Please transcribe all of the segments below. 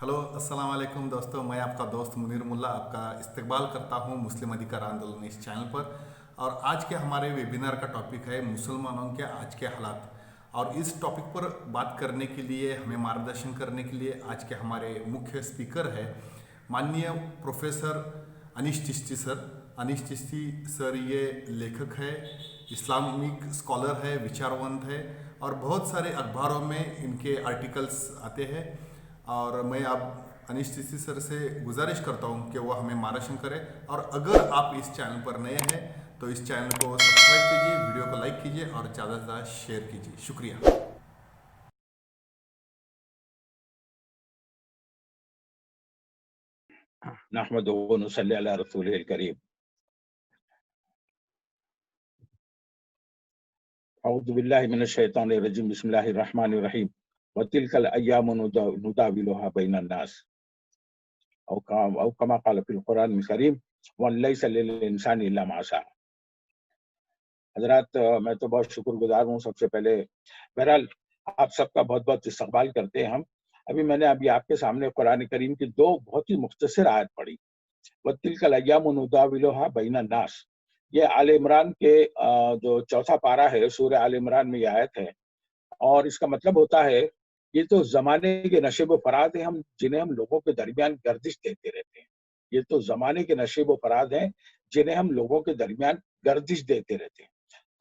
Hello अस्सलाम वालेकुम दोस्तों, मैं आपका दोस्त मुनीर मुल्ला आपका इस्तकबाल करता हूं मुस्लिम अधिकार आंदोलन इस चैनल पर। और आज के हमारे वेबिनार का टॉपिक है मुसलमानों के आज के हालात। और इस टॉपिक पर बात करने के लिए, हमें मार्गदर्शन करने के लिए आज के हमारे मुख्य स्पीकर है माननीय professor Anish Chishti sir. Anish Chishti sir ये लेखक है, इस्लामिक स्कॉलर है, विचारवंत है और बहुत सारे अखबारों में इनके आर्टिकल्स आते हैं। और मैं अब अनीश चिश्ती सर से गुजारिश करता हूं कि वो हमें मार्गदर्शन करें। और अगर आप इस चैनल पर नए हैं तो इस चैनल को सब्सक्राइब कीजिए, वीडियो को लाइक कीजिए और ज़्यादा से ज़्यादा शेयर कीजिए। शुक्रिया। नहमदुहु व नुसल्ली अला रसूलिहिल करीम। अऊज़ु बिल्लाहि मिनश शैतानिर रजीम। बिस्मिल्लाहिर रहमानिर रहीम। व तिलकल अय्यामु नुदाविलुहा बैनन नास। औ कमा क़ाल फ़िल क़ुरानिल करीम व लैसा लिल इंसानि इल्ला मा सअ। हज़रात, मैं तो बहुत शुक्रगुजार हूँ सबसे पहले। बहरहाल आप सबका बहुत बहुत इस्तकबाल करते हैं हम। मैंने अभी आपके सामने कुरान करीम की दो बहुत ही मुख्तसर आयत पढ़ी। वतिलकल अय्यामु नुदाविलुहा बैनन नास। ये आल इमरान के जो चौथा पारा है, सूरह आल इमरान में ये आयत है। और इसका मतलब होता है ये तो जमाने के नशेब व फराद है हम जिन्हें हम लोगों के दरमियान गर्दिश देते रहते हैं। ये तो जमाने के नशेब व फराद हैं जिन्हें हम लोगों के दरमियान गर्दिश देते रहते हैं।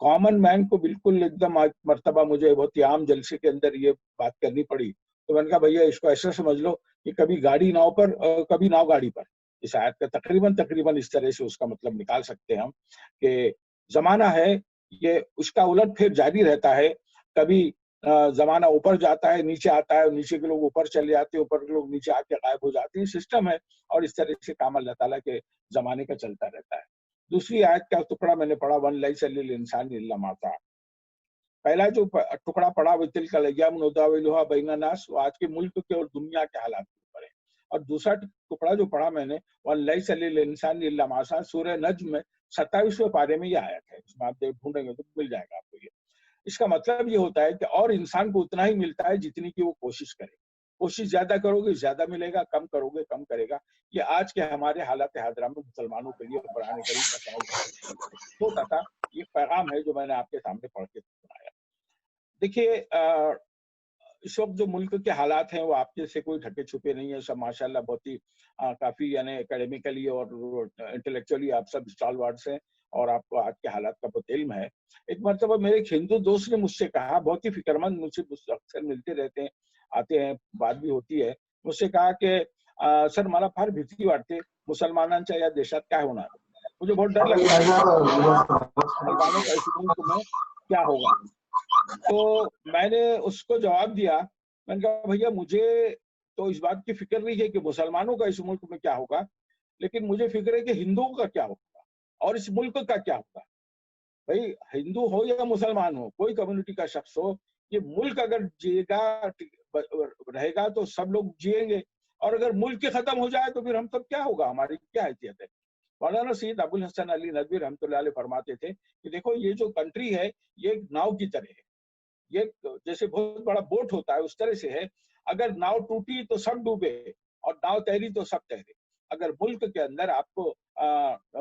कॉमन मैन को बिल्कुल एकदम मर्तबा मुझे बहुत ही आम जलसे के अंदर ये बात करनी पड़ी, तो मैंने कहा भैया इसको ऐसा समझ लो कि कभी गाड़ी नाव पर कभी नाव गाड़ी पर। इस आयत का तकरीबन तकरीबन इस तरह से उसका मतलब निकाल सकते हैं हम कि जमाना है ये उसका उलट फिर जारी रहता है। कभी जमाना ऊपर जाता है, नीचे आता है, और नीचे के लोग ऊपर चले जाते हैं, ऊपर के लोग नीचे आके गायब हो जाते हैं। सिस्टम है और इस तरह से काम अल्लाह ताला के जमाने का चलता रहता है। दूसरी आयत का टुकड़ा मैंने पढ़ा, वन लैसा लिल इंसानि इल्ला मा सअ। पहला जो टुकड़ा पढ़ा वतिलकल अय्यामु नुदाविलुहा बैनन नास, वो आज के मुल्क के और दुनिया के हालात के ऊपर है। और दूसरा टुकड़ा जो पढ़ा मैंने, वन लैसा लिल इंसानि इल्ला मा सअ, सूरह नज्म में 27वें पारे में ये आयत है। इसमें आप ढूंढेंगे तो मिल जाएगा आपको ये। इसका मतलब ये होता है कि और इंसान को उतना ही मिलता है जितनी की वो कोशिश करे। कोशिश ज्यादा करोगे ज्यादा मिलेगा, कम करोगे कम करेगा। ये आज के हमारे हालात हाजरा में मुसलमानों के लिए कुरान करीम का छोटा सा ये पैगाम है जो मैंने आपके सामने पढ़ के सुनाया। देखिए, इस वक्त जो मुल्क के हालात हैं वो आपके से कोई ढके छुपे नहीं है। सब माशाल्लाह बहुत ही काफी यानी एकेडमिकली और इंटेलेक्चुअली आप सब स्टॉलवर्ड्स हैं और आपको आज के हालात का बहुत इल्म है। एक मरतबा मेरे एक हिंदू दोस्त ने मुझसे कहा, बहुत ही फिक्रमंद, मुझसे अक्सर मिलते रहते हैं, आते हैं, बात भी होती है। मुझसे कहा कि सर मला फार भीती वाटते मुसलमानांच्या या देशात काय होणार। मुझे बहुत डर लगता है मुसलमानों का इस मुल्क में क्या होगा। तो मैंने उसको जवाब दिया, मैंने कहा भैया मुझे तो इस बात की फिक्र नहीं है कि मुसलमानों का इस मुल्क में क्या होगा, लेकिन मुझे फिक्र है कि हिंदुओं का क्या होगा और इस मुल्क का क्या होगा। भाई हिंदू हो या मुसलमान हो, कोई कम्युनिटी का शख्स हो, ये मुल्क अगर जिएगा रहेगा तो सब लोग जिएंगे, और अगर मुल्क खत्म हो जाए तो फिर हम सब क्या होगा, हमारी क्या हैसियत है। मौलाना सैयद अबुल हसन अली नदवी रहमतुल्लाह अलैह फरमाते थे कि देखो ये जो कंट्री है ये एक नाव की तरह है। ये जैसे बहुत बड़ा बोट होता है उस तरह से है। अगर नाव टूटी तो सब डूबे और नाव तैरी तो सब तैरे। अगर मुल्क के अंदर आपको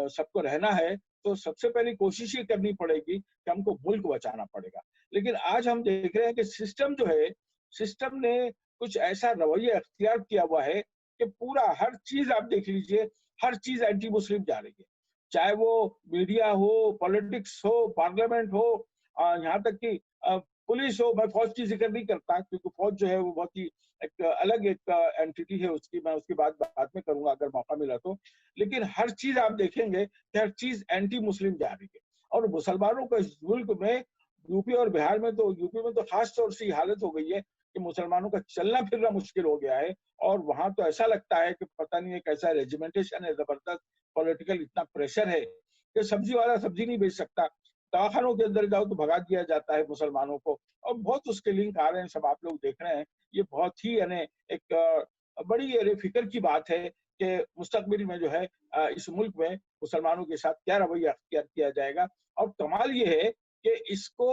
सबको रहना है तो सबसे पहली कोशिश ये करनी पड़ेगी कि हमको मुल्क बचाना पड़ेगा। लेकिन आज हम देख रहे हैं कि सिस्टम जो है, सिस्टम ने कुछ ऐसा रवैया अख्तियार किया हुआ है कि पूरा हर चीज आप देख लीजिए, हर चीज एंटी मुस्लिम जा रही है। चाहे वो मीडिया हो, पॉलिटिक्स हो, पार्लियामेंट हो, यहाँ तक कि पुलिस हो। मैं फौज की जिक्र नहीं करता क्योंकि फौज जो है वो बहुत ही एक अलग एक एंटिटी है उसकी, मैं उसकी बात बाद में करूंगा अगर मौका मिला तो। लेकिन हर चीज आप देखेंगे कि हर चीज एंटी मुस्लिम जा रही है। और मुसलमानों को इस मुल्क में, यूपी और बिहार में तो, यूपी में तो खास तौर से हालत हो गई है कि मुसलमानों का चलना फिरना मुश्किल हो गया है। और वहां तो ऐसा लगता है कि पता नहीं एक ऐसा रेजिमेंटेशन है, जबरदस्त पॉलिटिकल इतना प्रेशर है कि सब्जी वाला सब्जी नहीं बेच सकता। दवाखानों के अंदर जाओ तो भगा दिया जाता है मुसलमानों को। और बहुत उसके लिंक आ रहे हैं, सब आप लोग देख रहे हैं। ये बहुत ही यानी एक बड़ी फिक्र की बात है कि मुस्तकबिल में जो है इस मुल्क में मुसलमानों के साथ क्या रवैया अख्तियार किया जाएगा। और कमाल ये है कि इसको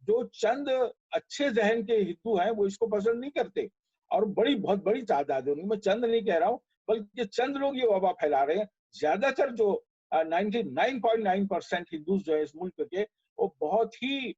जो चंद अच्छे जहन के हिंदू हैं वो इसको पसंद नहीं करते, اور बहुत बड़ी तादाद है उनकी, मैं चंद नहीं कह रहा हूँ, बल्कि चंद लोग ये वबा फैला रहे हैं। ज्यादातर जो 99.9% हिंदूज जो है इस मुल्क के, वो बहुत ही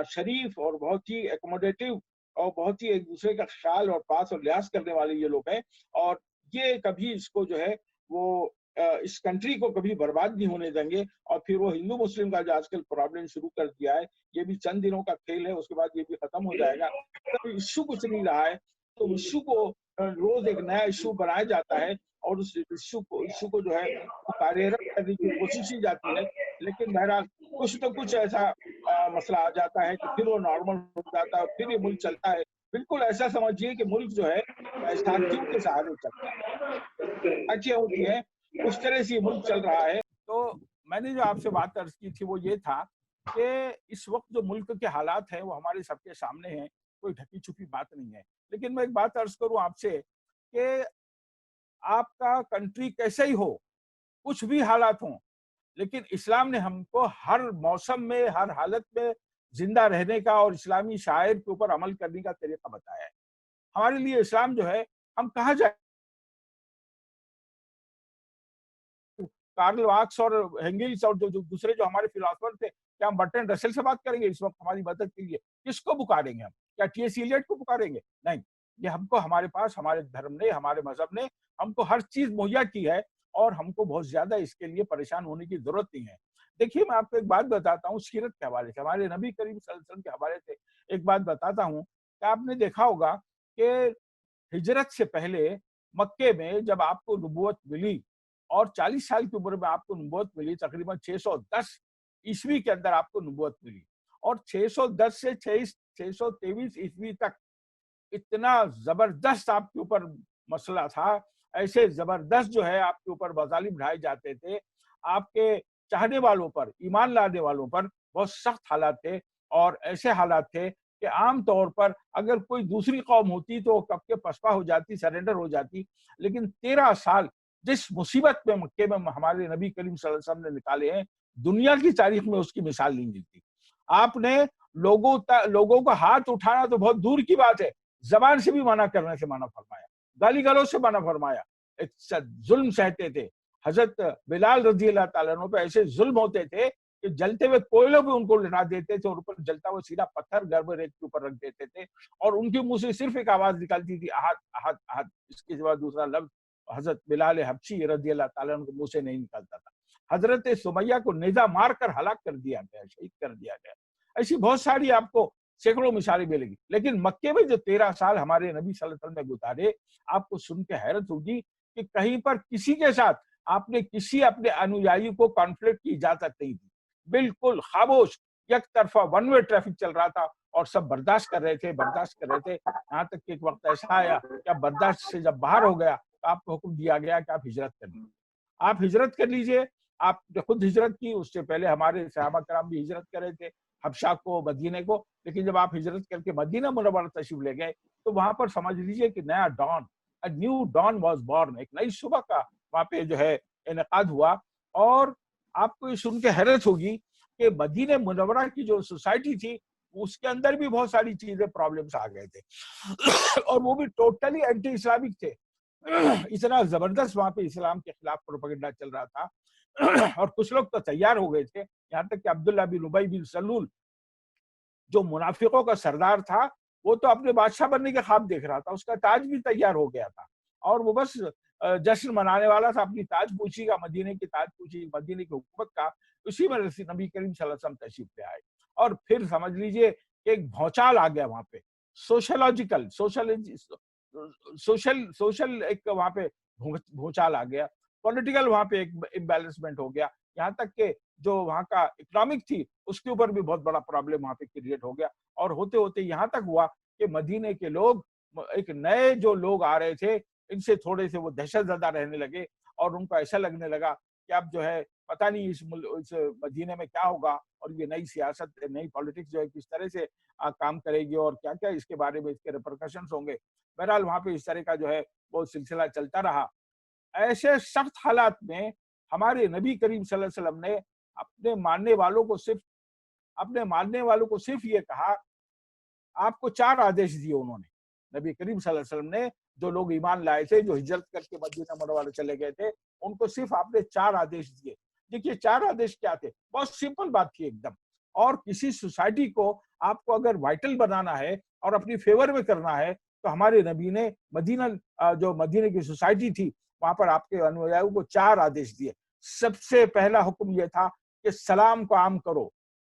शरीफ और बहुत ही एकोमोडेटिव और बहुत ही एक दूसरे का ख्याल और पास और लिहाज करने वाले ये लोग हैं। और ये कभी इसको जो है वो इस कंट्री को कभी बर्बाद नहीं होने देंगे। और फिर वो हिंदू मुस्लिम का जो आजकल प्रॉब्लम शुरू कर दिया है, ये भी चंद दिनों का खेल है, उसके बाद ये भी खत्म हो जाएगा। तो इश्यू कुछ नहीं रहा है, तो इश्यू को रोज एक नया इश्यू बनाया जाता है और उस इश्यू को जो है वो कार्यरत करने की कोशिश की जाती है। लेकिन बहरहाल कुछ तो कुछ ऐसा मसला आ जाता है कि फिर वो नॉर्मल हो जाता है, फिर ये मुल्क चलता है। बिल्कुल ऐसा समझिए कि मुल्क जो है साथियों के सहारे चलता है, अच्छियाँ होती हैं, उस तरह से ये मुल्क चल रहा है। तो मैंने जो आपसे बात अर्ज की थी वो ये था कि इस वक्त जो मुल्क के हालात हैं वो हमारे सबके सामने हैं, कोई ढकी छुपी बात नहीं है। लेकिन मैं एक बात अर्ज करूं आपसे कि आपका कंट्री कैसे ही हो, कुछ भी हालात हों, लेकिन इस्लाम ने हमको हर मौसम में, हर हालत में जिंदा रहने का और इस्लामी शायर के ऊपर अमल करने का तरीका बताया है। हमारे लिए इस्लाम जो है, हम कहाँ जाए, कार्ल मार्क्स और हेंगेल्स और जो दूसरे जो हमारे फिलोसोफर थे, क्या हम बर्टन रसेल से बात करेंगे इस वक्त हमारी मदद के लिए? किसको पुकारेंगे हम? क्या टी.एस. इलियट को पुकारेंगे? नहीं, ये हमको हमारे पास हमारे धर्म ने, हमारे मजहब ने हमको हर चीज मुहैया की है और हमको बहुत ज्यादा इसके लिए परेशान होने की जरूरत नहीं है। देखिए, मैं आपको एक बात बताता हूँ सीरत के हवाले से, हमारे नबी करीम सल्लल्लाहु अलैहि वसल्लम के हवाले से एक बात बताता हूँ कि आपने देखा होगा कि हिजरत से पहले मक्के में जब आपको नबूवत मिली और 40 साल की उम्र में आपको नबूवत मिली, तकरीबन 610 ईस्वी के अंदर आपको नबूवत मिली और 610 से 623 ईस्वी तक इतना जबरदस्त आपके ऊपर मसला था, ऐसे जबरदस्त जो है आपके ऊपर मजालिम ढाए जाते थे, आपके चाहने वालों पर, ईमान लाने वालों पर बहुत सख्त हालात थे। और ऐसे हालात थे कि आम तौर पर अगर कोई दूसरी कौम होती तो कब के पसपा हो जाती, सरेंडर हो जाती। लेकिन 13 साल जिस मुसीबत में मक्के में हमारे नबी करीम सल्लल्लाहु अलैहि वसल्लम ने निकाले हैं, दुनिया की तारीख में उसकी मिसाल नहीं मिलती। आपने लोगों का हाथ उठाना तो बहुत दूर की बात है, जबान से भी मना करने से मना फरमाया, गाली गलौज से मना फरमाया, एक जुल्म सहते थे। हजरत बिलाल रजी अल्लाह ताला अन्हु पे ऐसे जुल्म होते थे कि जलते हुए कोयलों भी उनको लिटा देते थे और ऊपर जलता हुआ सीधा पत्थर गर्भ रेत के ऊपर रख देते थे और उनके मुंह से सिर्फ एक आवाज निकलती थी, अहद अहद अहद। इसके बाद दूसरा लफ्ज हजरत बिलाल हबशी रजी अल्लाह ताला अन्हु के मुंह से नहीं निकलता था। हजरत सुमैया को नेजा मार कर हलाक कर दिया गया, शहीद कर दिया गया। ऐसी बहुत सारी आपको सैकड़ों मिसालें मिलेगी। लेकिन मक्के में जो 13 साल हमारे नबी सल्लल्लाहु अलैहि वसल्लम ने गुजारे, आपको सुन के हैरत होगी कि कहीं पर किसी के साथ आपने किसी अपने अनुयायी को कॉन्फ्लिक्ट की इजाजत नहीं दी। बिल्कुल खामोश, एक तरफा वन वे ट्रैफिक चल रहा था और सब बर्दाश्त कर रहे थे, बर्दाश्त कर रहे थे। यहाँ तक कि एक वक्त ऐसा आया कि आप बर्दाश्त से जब बाहर हो गया तो आपको हुक्म दिया गया कि आप हिजरत कर लीजिए, आप हिजरत कर लीजिए। आपने खुद हिजरत की, उससे पहले हमारे सहाबा कराम भी हिजरत कर रहे थे हबशा को, मदीने को। लेकिन जब आप हिजरत करके मदीना मुनव्वरा तशरीफ ले गए तो वहां पर समझ लीजिए कि नया dawn, a new dawn was born, एक नई सुबह का वहां पे जो है इनेकाद हुआ। और आपको ये सुन के हैरत होगी कि मदीने मुनव्वरा की जो सोसाइटी थी उसके अंदर भी बहुत सारी चीजें, प्रॉब्लम्स आ गए थे और वो भी टोटली एंटी इस्लामिक थे। इतना जबरदस्त वहां पे इस्लाम के खिलाफ प्रोपेगेंडा चल रहा था और कुछ लोग तो तैयार हो गए थे, यहाँ तक कि अब्दुल्ला बिन उबई बिन सलूल जो मुनाफिकों का सरदार था, वो तो अपने बादशाह बनने के ख्वाब देख रहा था, उसका ताज भी तैयार हो गया था और वो बस जश्न मनाने वाला था, अपनी ताज पूछी का, मदीने की ताज पूछी, मदीने की हुकूमत का। उसी में नबी करीम सल्लल्लाहु अलैहि वसल्लम तशरीफ ले आए और फिर समझ लीजिए एक भौचाल आ गया वहां पे, सोशलॉजिकल सोशल सोशल एक वहां पे भूचाल आ गया, पॉलिटिकल वहां पे एक इम्बैलेंसमेंट हो गया। यहाँ तक के जो वहां का इकोनॉमिक थी उसके ऊपर भी बहुत बड़ा प्रॉब्लम वहां पे क्रिएट हो गया। और होते होते यहाँ तक हुआ कि मदीने के लोग, एक नए जो लोग आ रहे थे, इनसे थोड़े से वो दहशत ज़दा रहने लगे और उनको ऐसा लगने लगा कि अब जो है पता नहीं इस मदीने में क्या होगा और ये नई सियासत, नई पॉलिटिक्स जो है किस तरह से काम करेगी और क्या क्या इसके बारे में इसके रिपरकशंस होंगे। बहरहाल वहां पे इस तरह का जो है वो सिलसिला चलता रहा। ऐसे सख्त हालात में हमारे नबी करीम सल्लल्लाहु अलैहि वसल्लम ने अपने मानने वालों को सिर्फ ये कहा, आपको 4 आदेश दिए उन्होंने। नबी करीम सल्लल्लाहु अलैहि वसल्लम ने जो लोग ईमान लाए थे, जो हिजरत करके मदीना मुनव्वरा चले गए थे, उनको सिर्फ आपने 4 आदेश दिए। देखिए 4 आदेश क्या थे? बहुत सिंपल बात थी एकदम। और किसी सोसाइटी को आपको अगर वाइटल बनाना है और अपनी फेवर में करना है, तो हमारे नबी ने जो मदीने की सोसाइटी थी, वहां पर आपके अनुयायियों को 4 आदेश दिए। सबसे पहला हुक्म ये था कि सलाम को आम करो।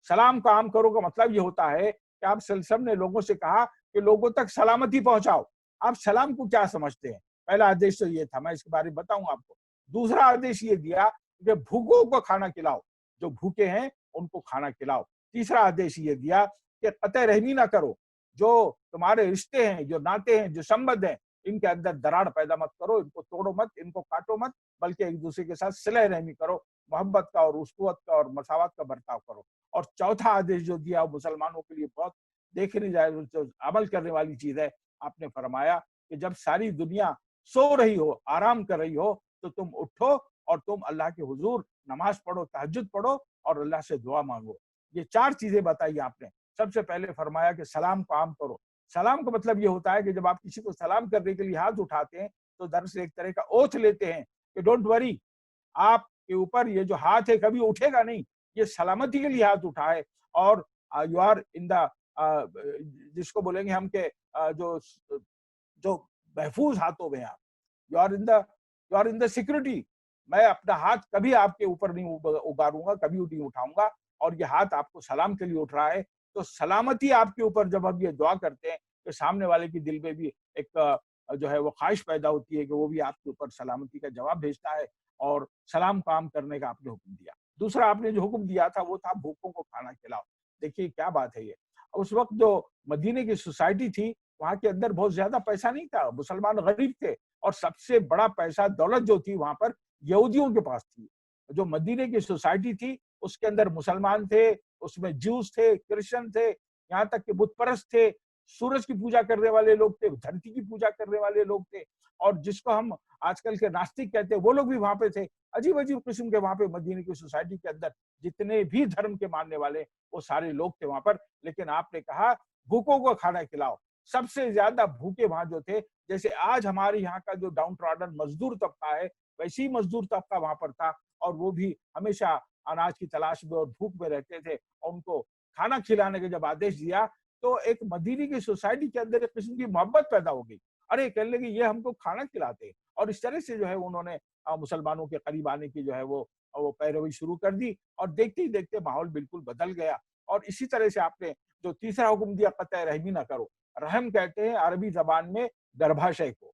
सलाम को आम करो का मतलब ये होता है कि आप सल्लल्लाहु ने लोगों से कहा कि लोगों तक सलामती पहुंचाओ। आप सलाम को क्या समझते हैं? पहला आदेश तो ये था, मैं इसके बारे में बताऊंगा आपको। दूसरा आदेश ये दिया कि भूखों को खाना खिलाओ, जो भूखे हैं उनको खाना खिलाओ। तीसरा आदेश ये दिया कि कतई रहमी ना करो, जो तुम्हारे रिश्ते हैं, जो नाते हैं, जो संबंध हैं, इनके अंदर दरार पैदा मत करो, इनको तोड़ो मत, इनको काटो मत, बल्कि एक दूसरे के साथ सिलह रहमी करो, मोहब्बत का और उसवत का और मसावत का बर्ताव करो। और चौथा आदेश जो दिया वो मुसलमानों के लिए बहुत देखने जाए जो अमल करने वाली चीज है। आपने फरमाया कि जब सारी दुनिया सो रही हो, आराम कर रही हो, तो तुम उठो और तुम अल्लाह के हुजूर नमाज पढ़ो, तहज्जुद पढ़ो और अल्लाह से दुआ मांगो। ये 4 चीजें बताई आपने। सबसे पहले फरमाया कि सलाम को आम करो। सलाम का मतलब ये होता है कि जब आप किसी को सलाम करने के लिए हाथ उठाते हैं, तो दरअसल एक तरह का ओथ लेते हैं कि डोंट वरी, आपके ऊपर ये जो हाथ है कभी उठेगा नहीं, ये सलामती के लिए हाथ उठा है। और यू आर इन द जिसको बोलेंगे हम के जो महफूज हाथों में आप, you are in the security. मैं अपना हाथ कभी आपके ऊपर नहीं उगारूंगा, कभी नहीं उठाऊंगा, और ये हाथ आपको सलाम के लिए उठ रहा है। तो सलामती आपके ऊपर जब हम ये दुआ करते हैं, तो सामने वाले के दिल में भी एक जो है वो ख्वाहिश पैदा होती है कि वो भी आपके ऊपर सलामती का जवाब भेजता है। और सलाम काम करने का आपने हुक्म दिया। दूसरा आपने जो हुक्म दिया था वो था भूखों को खाना खिलाओ। देखिए क्या बात है ये। उस वक्त जो मदीने की सोसाइटी थी, वहां के अंदर बहुत ज्यादा पैसा नहीं था, मुसलमान गरीब थे, और सबसे बड़ा पैसा दौलत जो थी वहां पर यहूदियों के पास थी। जो मदीने की सोसाइटी थी उसके अंदर मुसलमान थे, उसमें ज्यूस थे, क्रिश्चियन थे, यहाँ तक कि बुत परस्त थे, सूरज की पूजा करने वाले लोग थे, धरती की पूजा करने वाले लोग थे, और जिसको हम आजकल के नास्तिक कहते हैं वो लोग भी वहां पे थे। अजीब अजीब किस्म के वहां पे मदीने की सोसाइटी के अंदर जितने भी धर्म के मानने वाले वो सारे लोग थे वहां पर। लेकिन आपने कहा भूखों को खाना खिलाओ। सबसे ज्यादा भूखे वहां जो थे, जैसे आज हमारे यहाँ का जो डाउन ट्रॉडन मजदूर तबका है, वैसे ही मजदूर तबका वहां पर था, और वो भी हमेशा अनाज की तलाश में और भूख में रहते थे। और उनको खाना खिलाने का जब आदेश दिया, तो एक मदीने की सोसाइटी के अंदर एक किस्म की मोहब्बत पैदा हो गई। अरे कहने लगे ये हमको खाना खिलाते हैं। और इस तरह से जो है उन्होंने मुसलमानों के करीब आने की जो है वो पैरवी शुरू कर दी, और देखते ही देखते माहौल बिल्कुल बदल गया। और इसी तरह से आपने जो तीसरा हुक्म दिया, कतई रहमी ना करो। रहम कहते हैं अरबी जबान में गर्भाशय को,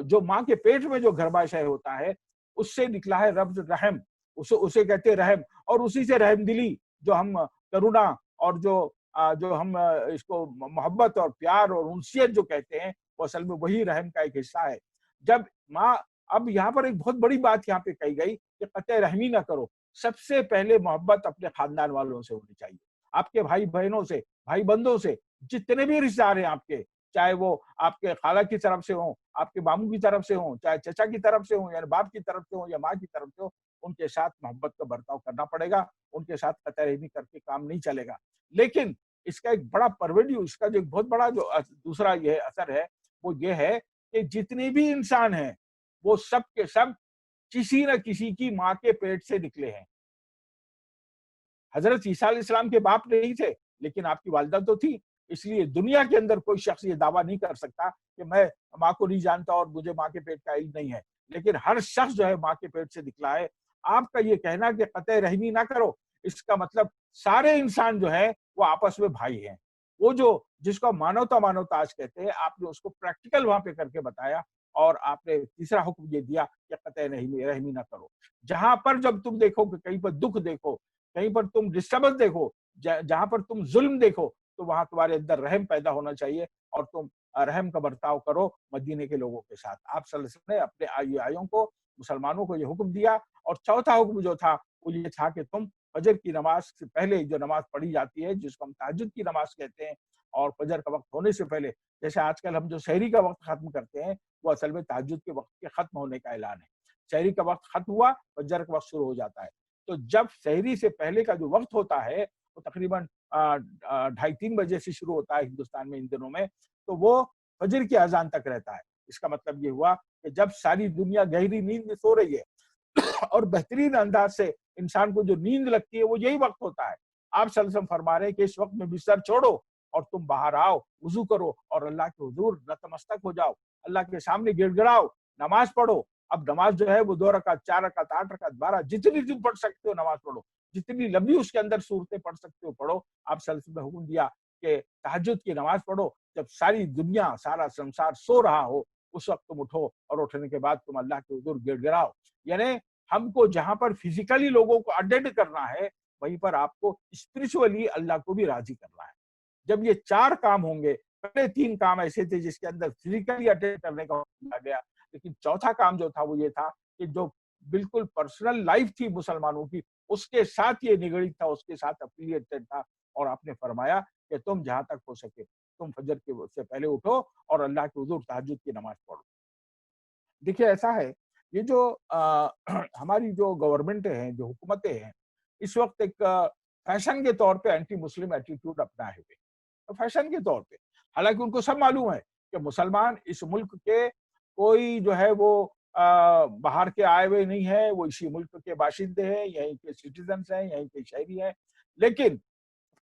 जो माँ के पेट में जो गर्भाशय होता है उससे निकला है रब्ज रहम, उसे उसे कहते हैं रहम। और उसी से रहमदिली, जो हम करुणा और जो हम इसको मोहब्बत और प्यार और उनसियत जो कहते हैं, वो असल में वही रहम का एक हिस्सा है। जब माँ, अब यहाँ पर एक बहुत बड़ी बात यहाँ पे कही गई कि कतई रहमी ना करो। सबसे पहले मोहब्बत अपने खानदान वालों से होनी चाहिए, आपके भाई बहनों से, भाई बंधुओं से, जितने भी रिश्तेदार हैं आपके, चाहे वो आपके खाला की तरफ से हो, आपके मामू की तरफ से हो, चाहे चचा की तरफ से हो, यानी बाप की तरफ से हो या माँ की तरफ से हो, उनके साथ मोहब्बत का बर्ताव करना पड़ेगा। उनके साथ कतई रहमी करके काम नहीं चलेगा। लेकिन इसका एक बड़ा परवेडिव, इसका जो एक बहुत बड़ा जो दूसरा ये असर है, वो ये है कि जितने भी इंसान हैं, वो सब के सब किसी न किसी की माँ के पेट से निकले हैं। हजरत ईसा अलैहिस्सलाम के बाप नहीं थे, लेकिन आपकी वालिदा तो थी। इसलिए दुनिया के अंदर कोई शख्स ये दावा नहीं कर सकता कि मैं माँ को नहीं जानता और मुझे माँ के पेट का इल्म नहीं है। लेकिन हर शख्स जो है माँ के पेट से निकला है। आपका ये कहना कि कतई रहमी ना करो, इसका मतलब सारे इंसान जो है वो आपस में भाई हैं। वो जो जिसको मानवता मानवता आज कहते हैं, आपने उसको प्रैक्टिकल वहां पे करके बताया। और आपने तीसरा हुक्म ये दिया कि कतई रहमी रहमी ना करो। जहां पर जब तुम देखो कि कहीं पर दुख देखो, कहीं पर तुम डिस्टर्बेंस देखो, जहां पर तुम जुल्म देखो, तो वहां तुम्हारे अंदर रहम पैदा होना चाहिए, और तुम रहम का बर्ताव करो मदीने के लोगों के साथ। आप सल्लल्लाहु अलैहि वसल्लम ने अपने अनुयायियों को, मुसलमानों को ये हुक्म दिया। और चौथा हुक्म जो था वो ये था कि तुम फजर की नमाज से पहले जो नमाज पढ़ी जाती है, जिसको हम तहज्जुद की नमाज कहते हैं, और फजर का वक्त होने से पहले, जैसे आजकल हम जो सहरी का वक्त खत्म करते हैं, वो असल में तहज्जुद के वक्त के खत्म होने का ऐलान है। सहरी का वक्त खत्म हुआ, फजर का वक्त शुरू हो जाता है। तो जब सहरी से पहले का जो वक्त होता है वो तकरीबन 2:30-3 बजे से शुरू होता है हिंदुस्तान में इन दिनों में। तो वो फजर की अजान तक रहता है। इसका मतलब ये हुआ कि जब सारी दुनिया गहरी नींद में सो रही है और बेहतरीन अंदाज से इंसान को जो नींद लगती है वो यही वक्त होता है। आप सल्लल्लाहु अलैहि वसल्लम फरमा रहे हैं कि इस वक्त में बिस्तर छोड़ो और तुम बाहर आओ, वुजू करो और अल्लाह के हुजूर नतमस्तक हो जाओ, अल्लाह के सामने गिड़गिड़ाओ, नमाज पढ़ो। अब नमाज जो है वो 2 रकात, 4 रकात, 8 रकात, 12, जितनी तुम पढ़ सकते हो नमाज पढ़ो, जितनी लंबी उसके अंदर सूरतें पढ़ सकते हो पढ़ो। आप सल्लल्लाहु अलैहि वसल्लम ने हुक्म दिया कि तहज्जुद की नमाज पढ़ो, जब सारी दुनिया, सारा संसार सो रहा हो, उस वक्त तुम उठो और उठने के बाद तुम अल्लाह के हुजूर गिड़गिड़ाओ। यानी हमको जहां पर फिजिकली लोगों को अटेंड करना है, वहीं पर आपको स्पिरिचुअली अल्लाह को भी राजी करना है। जब ये 4 काम होंगे, पहले 3 काम ऐसे थे जिसके अंदर फिजिकली अटेंड करने का हुक्म दिया गया, लेकिन चौथा काम जो था वो ये था कि जो बिल्कुल पर्सनल लाइफ थी मुसलमानों की, उसके साथ ये निगड़ित था, उसके साथ एफिलिएटेड था। और आपने फरमाया कि तुम जहां तक हो सके तुम फजर के से पहले उठो और अल्लाह के हुजूर तहज्जुद की नमाज पढ़ो। देखिए ऐसा है, ये जो हमारी जो गवर्नमेंट हैं, जो हुकूमतें हैं, इस वक्त एक फैशन के तौर पे एंटी मुस्लिम एटीट्यूड अपनाए हुए हैं। तो फैशन के तौर पे, हालांकि उनको सब मालूम है कि मुसलमान इस मुल्क के कोई जो है वो बाहर के आए हुए नहीं है, वो इसी मुल्क के बाशिंदे हैं, यहीं के सिटीजन्स हैं, यहीं के शहरी हैं। लेकिन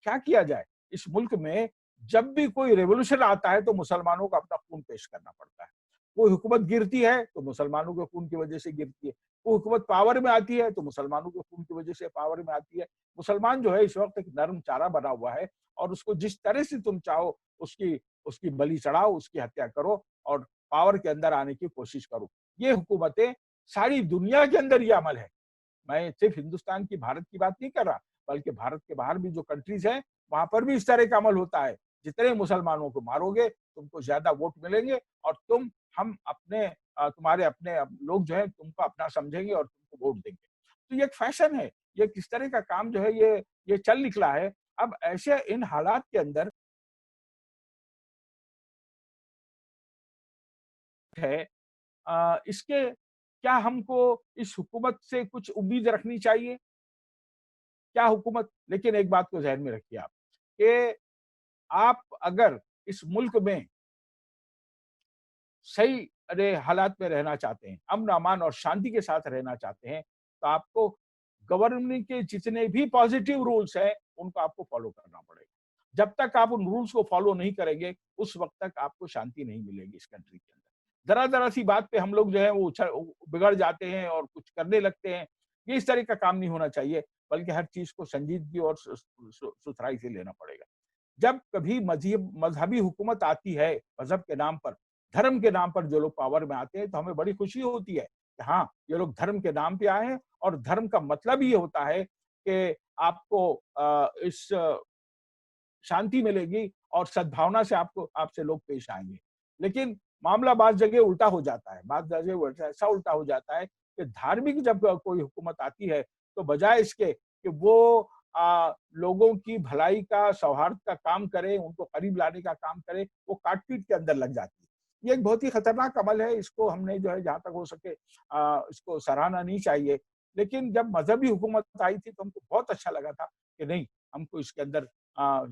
क्या किया जाए, इस मुल्क में जब भी कोई रेवोल्यूशन आता है तो मुसलमानों को अपना खून पेश करना पड़ता है। कोई हुकूमत गिरती है तो मुसलमानों के खून की वजह से गिरती है, कोई हुकूमत पावर में आती है तो मुसलमानों के खून की वजह से पावर में आती है। मुसलमान जो है इस वक्त एक नर्म चारा बना हुआ है और उसको जिस तरह से तुम चाहो उसकी उसकी बलि चढ़ाओ, उसकी हत्या करो और पावर के अंदर आने की कोशिश करो। ये हुकूमतें सारी दुनिया के अंदर ये अमल है। मैं सिर्फ हिंदुस्तान की, भारत की बात नहीं कर रहा, बल्कि भारत के बाहर भी जो कंट्रीज हैं, वहां पर भी इस तरह का अमल होता है। जितने मुसलमानों को मारोगे, तुमको ज्यादा वोट मिलेंगे और हम अपने तुम्हारे अपने लोग जो है तुमको अपना समझेंगे और तुमको वोट देंगे। तो ये एक फैशन है, ये किस तरह का काम जो है ये चल निकला है। अब ऐसे इन हालात के अंदर है, इसके क्या हमको इस हुकूमत से कुछ उम्मीद रखनी चाहिए? क्या हुकूमत, लेकिन एक बात को ज़हन में रखिए आप, कि आप अगर इस मुल्क में सही हालात में रहना चाहते हैं, अमन-अमान और शांति के साथ रहना चाहते हैं, तो आपको गवर्नमेंट के जितने भी पॉजिटिव रूल्स हैं, उनको आपको फॉलो करना पड़ेगा। जब तक आप उन रूल्स को फॉलो नहीं करेंगे, उस वक़्त तक आपको शांति नहीं मिलेगी इस कंट्री के अंदर। ज़रा-ज़रा सी बात पे हम लोग जो है वो बिगड़ जाते हैं और कुछ करने लगते हैं। ये इस तरह का काम नहीं होना चाहिए, बल्कि हर चीज़ को संजीदगी और सुथराई से लेना पड़ेगा। जब कभी मज़हबी हुकूमत आती है, मज़हब के नाम पर, धर्म के नाम पर जो लोग पावर में आते हैं, तो हमें बड़ी खुशी होती है कि हाँ, ये लोग धर्म के नाम पे आए हैं और धर्म का मतलब ये होता है कि आपको इस शांति मिलेगी और सद्भावना से आपसे लोग पेश आएँगे। लेकिन मामला बाज़ जगह उल्टा हो जाता है, बाज़ जगह ऐसा उल्टा हो जाता है कि धार्मिक जब कोई हुकूमत आती है, तो बजाय इसके कि वो लोगों की भलाई का, सौहार्द का काम करे, उनको करीब लाने का काम करे, वो काट-पीट के अंदर लग जाती है। ये एक बहुत ही खतरनाक अमल है, इसको हमने जो है जहाँ तक हो सके इसको सराहना नहीं चाहिए। लेकिन जब मज़हबी हुकूमत आई थी, तो हमको बहुत अच्छा लगा था कि नहीं, हमको इसके अंदर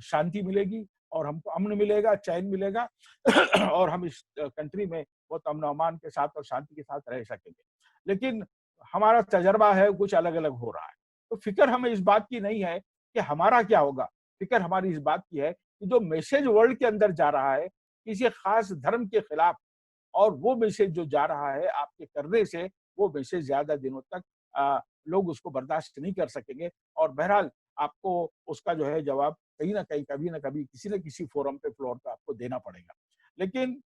शांति मिलेगी और हमको अमन मिलेगा, चैन मिलेगा और हम इस कंट्री में बहुत अमन-अमान के साथ और शांति के साथ रह सकेंगे। लेकिन हमारा तजर्बा है कुछ अलग-अलग हो रहा है। तो फ़िक्र हमें इस बात की नहीं है कि हमारा क्या होगा, फ़िक्र हमारी इस बात की है कि जो मैसेज वर्ल्ड के अंदर जा रहा है, किसी ख़ास धर्म के खिलाफ, और वो मैसेज जो जा रहा है आपके करने से, वो मैसेज ज़्यादा दिनों तक लोग उसको बर्दाश्त नहीं कर सकेंगे और बहरहाल आपको उसका जो है जवाब कहीं न कहीं, कभी न कभी, किसी न किसी फ़ोरम पे, फ्लोर पे आपको देना पड़ेगा। लेकिन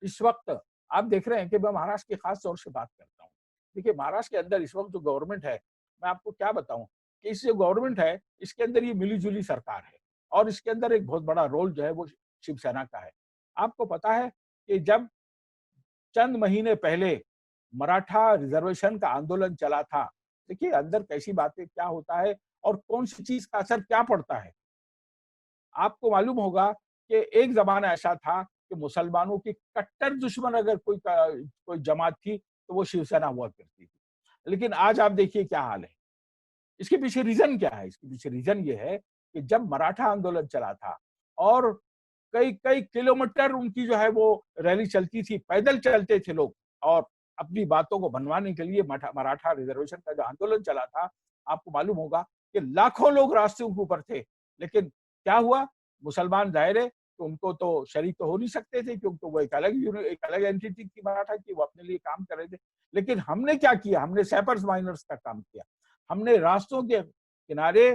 इस वक़्त आप देख रहे हैं कि मैं महाराष्ट्र की ख़ास तौर से बात करता हूँ। देखिए महाराष्ट्र के अंदर इस वक़्त जो गवर्नमेंट है, मैं आपको क्या बताऊँ कि इस जो गवर्नमेंट है, इसके अंदर ये मिली-जुली सरकार है और इसके अंदर एक बहुत बड़ा रोल जो है वो शिवसेना का है। आपको पता है कि जब चंद महीने पहले मराठा रिजर्वेशन का आंदोलन चला था, देखिए अंदर कैसी बातें क्या होता है और कौन-सी चीज़ का असर क्या पड़ता है। आपको मालूम होगा कि एक ज़माना ऐसा था कि मुसलमानों की कट्टर दुश्मन अगर कोई जमात थी, तो वो शिवसेना हुआ करती थी। लेकिन आज आप देखिए क्या हाल है। इसके पीछे रीज़न क्या है? इसके पीछे रीज़न ये है कि जब मराठा आंदोलन चला था और कई कई किलोमीटर उनकी जो है वो रैली चलती थी, पैदल चलते थे लोग, और अपनी बातों को बनवाने के लिए मराठा रिजर्वेशन का जो आंदोलन चला था, आपको मालूम होगा कि लाखों लोग रास्तों के ऊपर थे। लेकिन क्या हुआ, मुसलमान जाहिर है तो उनको तो शरीक तो हो नहीं सकते थे, क्योंकि वो एक अलग एंटिटी थी मराठा की, वो अपने लिए काम कर रहे थे। लेकिन हमने क्या किया, हमने सैपर्स माइनर्स का काम किया। हमने रास्तों के किनारे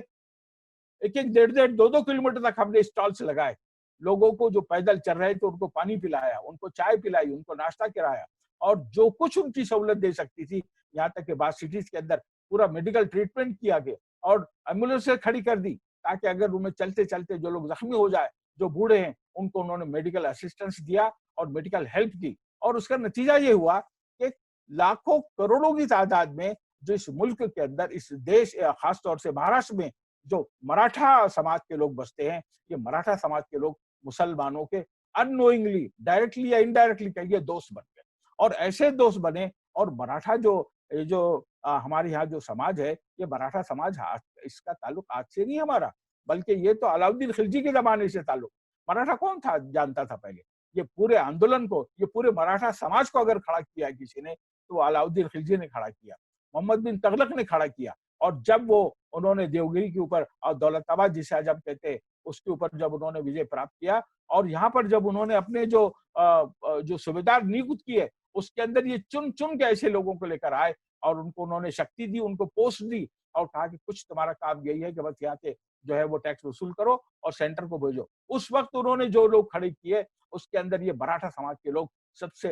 एक एक डेढ़ डेढ़ दो दो किलोमीटर तक हमने स्टॉल्स लगाए, लोगों को जो पैदल चल रहे थे उनको पानी पिलाया, उनको चाय पिलाई, उनको नाश्ता कराया, और जो कुछ उनकी सहूलत दे सकती थी, यहाँ तक कि बाद सिटीज के अंदर पूरा मेडिकल ट्रीटमेंट किया गया, और एम्बुलेंस खड़ी कर दी, ताकि अगर उन्हें चलते चलते जो लोग जख्मी हो जाए, जो बूढ़े हैं, उनको उन्होंने मेडिकल असिस्टेंस दिया और मेडिकल हेल्प की। और उसका नतीजा ये हुआ कि लाखों करोड़ों की तादाद में जो इस मुल्क के अंदर, इस देश, खासतौर से महाराष्ट्र में जो मराठा समाज के लोग बसते हैं, ये मराठा समाज के लोग मुसलमानों के अननोइंगली, डायरेक्टली या इनडायरेक्टली कहिए, दोस्त बन गए। और ऐसे दोस्त बने, और मराठा जो हमारे यहाँ जो समाज है, ये मराठा समाज इसका ताल्लुक आज से नहीं हमारा, बल्कि ये तो अलाउद्दीन खिलजी के जमाने से ताल्लुक। मराठा कौन था जानता था पहले? ये पूरे आंदोलन को, ये पूरे मराठा समाज को अगर खड़ा किया किसी ने, तो अलाउद्दीन खिलजी ने खड़ा किया, मोहम्मद बिन तगलक ने खड़ा किया। और जब वो उन्होंने देवगिरी के ऊपर, और दौलताबाद जिसे आज हम कहते हैं, उसके ऊपर जब उन्होंने विजय प्राप्त किया, और यहाँ पर जब उन्होंने अपने जो सूबेदार नियुक्त किए, उसके अंदर ये चुन चुन के ऐसे लोगों को लेकर आए, और उनको उन्होंने शक्ति दी, उनको पोस्ट दी, और कहा कि कुछ तुम्हारा काम यही है कि बस यहाँ से जो है वो टैक्स वसूल करो और सेंटर को भेजो। उस वक्त उन्होंने जो लोग खड़े किए, उसके अंदर ये मराठा समाज के लोग सबसे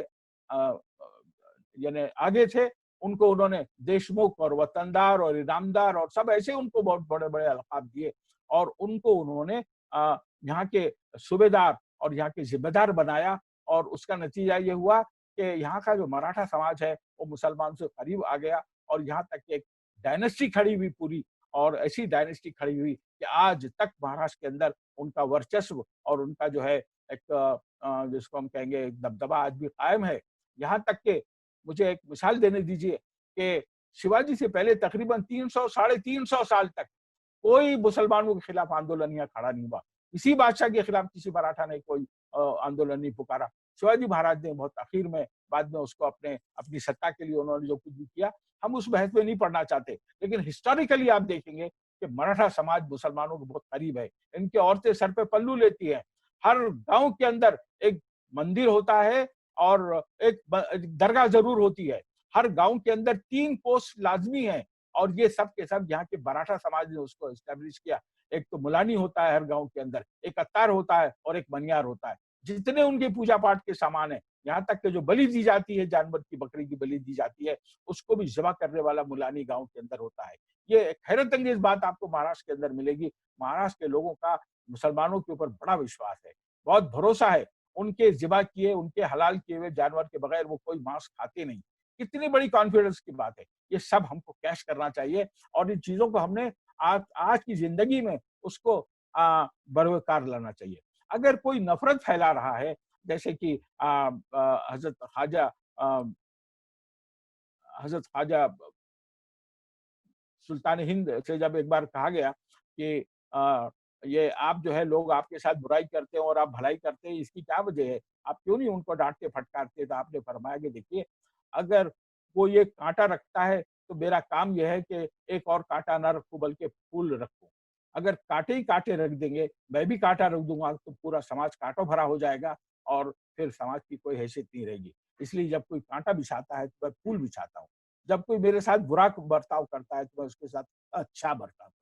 यानी आगे थे। उनको उन्होंने देशमुख और वतनदार और इनामदार और सब ऐसे उनको बहुत बड़े बड़े अलकाब दिए, और उनको उन्होंने यहाँ के सूबेदार और यहाँ के जिम्मेदार बनाया। और उसका नतीजा ये हुआ कि यहाँ का जो मराठा समाज है, वो मुसलमान से करीब आ गया, और यहाँ तक एक डायनेस्टी खड़ी हुई पूरी, और ऐसी डायनेस्टी खड़ी हुई कि आज तक महाराष्ट्र के अंदर उनका वर्चस्व और उनका जो है एक जिसको हम कहेंगे एक दबदबा आज भी कायम है। यहाँ तक के मुझे एक मिसाल देने दीजिए कि शिवाजी से पहले तकरीबन 300 साढ़े 300 साल तक कोई मुसलमानों के खिलाफ आंदोलन यहाँ खड़ा नहीं हुआ। किसी बादशाह के खिलाफ किसी मराठा ने कोई आंदोलन नहीं पुकारा। शिवाजी महाराज ने बहुत आखिर में, बाद में उसको अपनी सत्ता के लिए उन्होंने जो कुछ भी किया, हम उस बहस में नहीं पढ़ना चाहते। लेकिन हिस्टोरिकली आप देखेंगे कि मराठा समाज मुसलमानों के बहुत करीब है। इनकी औरतें सर पे पल्लू लेती हैं। हर गांव के अंदर एक मंदिर होता है और एक दरगाह जरूर होती है। हर गांव के अंदर 3 पोस्ट लाजमी है, और ये सब के सब यहाँ के मराठा समाज ने उसको एस्टेब्लिश किया। एक तो मुलानी होता है हर गांव के अंदर, एक अत्तार होता है और एक मनियार होता है। जितने उनके पूजा पाठ के सामान है, यहाँ तक कि जो बलि दी जाती है, जानवर की, बकरी की बलि दी जाती है, उसको भी ज़िबा करने वाला मुलानी गांव के अंदर होता है। ये एक हैरत अंगेज बात आपको महाराष्ट्र के अंदर मिलेगी। महाराष्ट्र के लोगों का मुसलमानों के ऊपर बड़ा विश्वास है, बहुत भरोसा है। उनके ज़िबा किए, उनके हलाल किए हुए जानवर के बगैर वो कोई मांस खाते नहीं। कितनी बड़ी कॉन्फिडेंस की बात है। ये सब हमको कैश करना चाहिए, और इन चीजों को हमने आज की जिंदगी में उसको बरकरार लाना चाहिए। अगर कोई नफरत फैला रहा है, जैसे कि हजरत ख्वाजा सुल्तान हिंद से जब एक बार कहा गया कि ये आप जो है, लोग आपके साथ बुराई करते हैं और आप भलाई करते हैं, इसकी क्या वजह है? आप क्यों नहीं उनको डांटते फटकारते? तो आपने फरमाया कि देखिए, अगर कोई एक कांटा रखता है तो मेरा काम यह है कि एक और कांटा ना रखूं, बल्कि फूल रखूं। अगर कांटे ही कांटे रख देंगे, मैं भी कांटा रख दूंगा, तो पूरा समाज कांटों भरा हो जाएगा, और फिर समाज की कोई हैसियत नहीं रहेगी। इसलिए जब कोई कांटा बिछाता है तो मैं फूल बिछाता हूँ। जब कोई मेरे साथ बुरा बर्ताव करता है तो मैं उसके साथ अच्छा बर्ताव करता हूँ।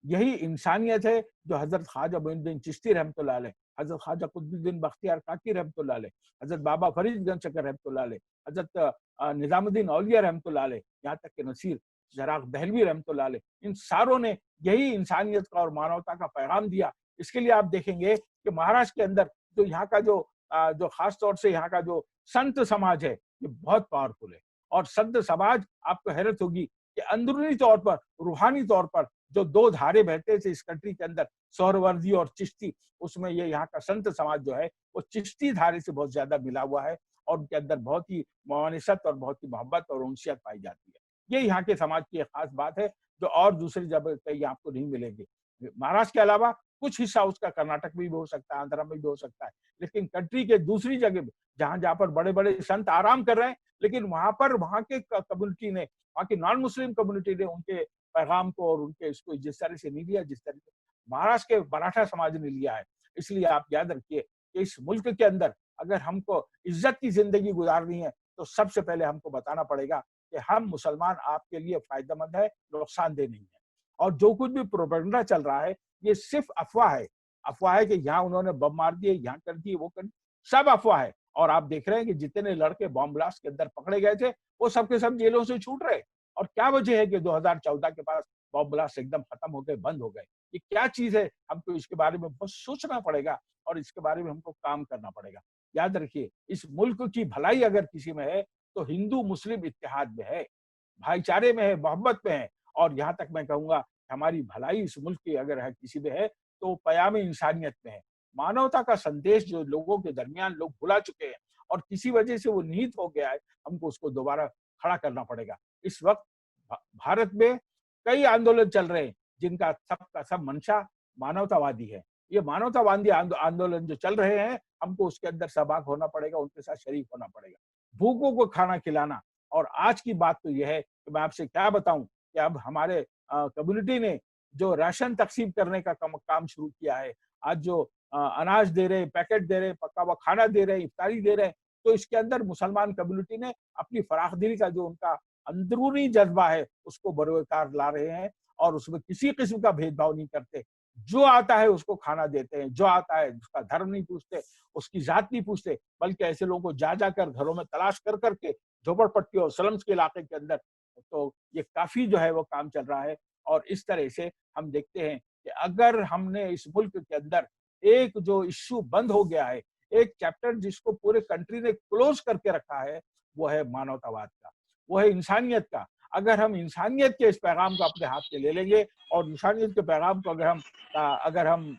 यही इंसानियत है जो हजरत ख्वाजा मोइनुद्दीन चिश्ती रहमतुल्लाह अलैह, हजरत ख्वाजा कुतुबुद्दीन बख्तियार काकी रहमतुल्लाह अलैह, हजरत बाबा फरीदगंज चकर रहमतुल्लाह अलैह, हजरत निजामुद्दीन औलिया रहमतुल्लाह अलैह, यहाँ तक कि नसीर जराग दहलवी रहमतुल्लाह अलैह, इन सारों ने यही इंसानियत का और मानवता का पैगाम दिया। इसके लिए आप देखेंगे कि महाराष्ट्र के अंदर जो यहाँ का जो खास तौर से यहाँ का जो संत समाज है, ये बहुत पावरफुल है। और संत समाज, आपको हैरत होगी कि अंदरूनी तौर पर, रूहानी तौर पर जो 2 धारे बहते थे इस कंट्री के अंदर, सोहरवर्दी और चिश्ती, उसमें ये यहाँ का संत समाज जो है वो चिश्ती धारे से बहुत ज्यादा मिला हुआ है, और उनके अंदर बहुत ही मुआनसत और बहुत ही मोहब्बत और उनसियत पाई जाती है। ये यहाँ के समाज की एक खास बात है, जो और दूसरी जगह कहीं आपको नहीं मिलेगी। महाराष्ट्र के अलावा कुछ हिस्सा उसका कर्नाटक में भी हो सकता है, आंध्रा में भी हो सकता है, लेकिन कंट्री के दूसरी जगह जहां जहां पर बड़े बड़े संत आराम कर रहे हैं, लेकिन वहां पर वहां के कम्युनिटी ने, वहां की नॉन मुस्लिम कम्युनिटी ने उनके पैगाम को और उनके इसको जिस तरह से नहीं लिया, जिस तरह से महाराष्ट्र के मराठा समाज ने लिया है। इसलिए आप याद रखिए कि इस मुल्क के अंदर अगर हमको इज्जत की जिंदगी गुजारनी है तो सबसे पहले हमको बताना पड़ेगा कि हम मुसलमान आपके लिए फायदेमंद है, नुकसानदेह नहीं है। और जो कुछ भी प्रोपेगेंडा चल रहा है ये सिर्फ अफवाह है। अफवाह है कि यहाँ उन्होंने बम मार दिए, यहाँ कर दिए, वो कर दिए, सब अफवाह है। और आप देख रहे हैं कि जितने लड़के बॉम्ब ब्लास्ट के अंदर पकड़े गए थे वो सबके सब जेलों से छूट रहे। और क्या वजह है कि 2014 के पास बॉम्ब ब्लास्ट एकदम खत्म हो गए, बंद हो गए? ये क्या चीज है? हमको इसके बारे में बहुत सोचना पड़ेगा और इसके बारे में हमको काम करना पड़ेगा। याद रखिए, इस मुल्क की भलाई अगर किसी में है तो हिंदू मुस्लिम इत्तेहाद में है, भाईचारे में है, मोहब्बत में है। और यहाँ तक मैं कहूंगा हमारी भलाई इस मुल्क की अगर है किसी में है तो पयामे इंसानियत में है। मानवता का संदेश जो लोगों के दरमियान लोग भुला चुके हैं और किसी वजह से वो निहित हो गया है, हमको उसको दोबारा खड़ा करना पड़ेगा। इस वक्त भारत में कई आंदोलन चल रहे हैं जिनका सबका सब मंशा मानवतावादी है। ये मानवतावादी आंदोलन जो चल रहे हैं, हमको उसके अंदर सहभाग होना पड़ेगा, उनके साथ शरीक होना पड़ेगा। भूखों को खाना खिलाना। और आज की बात तो यह है कि मैं आपसे क्या बताऊं कि अब हमारे कम्युनिटी ने जो राशन तकसीम करने का काम शुरू किया है। आज जो अनाज दे रहे हैं, पैकेट दे रहे हैं, पका हुआ खाना दे रहे हैं, इफ्तारी दे रहे हैं, तो इसके अंदर मुसलमान कम्युनिटी ने अपनी फराखदिली का जो उनका अंदरूनी जज्बा है उसको बरोकार ला रहे हैं और उसमें किसी किस्म का भेदभाव नहीं करते। जो आता है उसको खाना देते हैं, जो आता है उसका धर्म नहीं पूछते, उसकी जात नहीं पूछते, बल्कि ऐसे लोगों को जा जाकर घरों में तलाश कर करके झोपड़पट्टी और स्लम्स के इलाके के अंदर, तो ये काफी जो है वो काम चल रहा है। और इस तरह से हम देखते हैं कि अगर हमने इस मुल्क के अंदर एक जो इश्यू बंद हो गया है, एक चैप्टर जिसको पूरे कंट्री ने क्लोज करके रखा है, वो है मानवतावाद का, वो है इंसानियत का। अगर हम इंसानियत के इस पैगाम को अपने हाथ में ले लेंगे और इंसानियत के पैगाम को अगर हम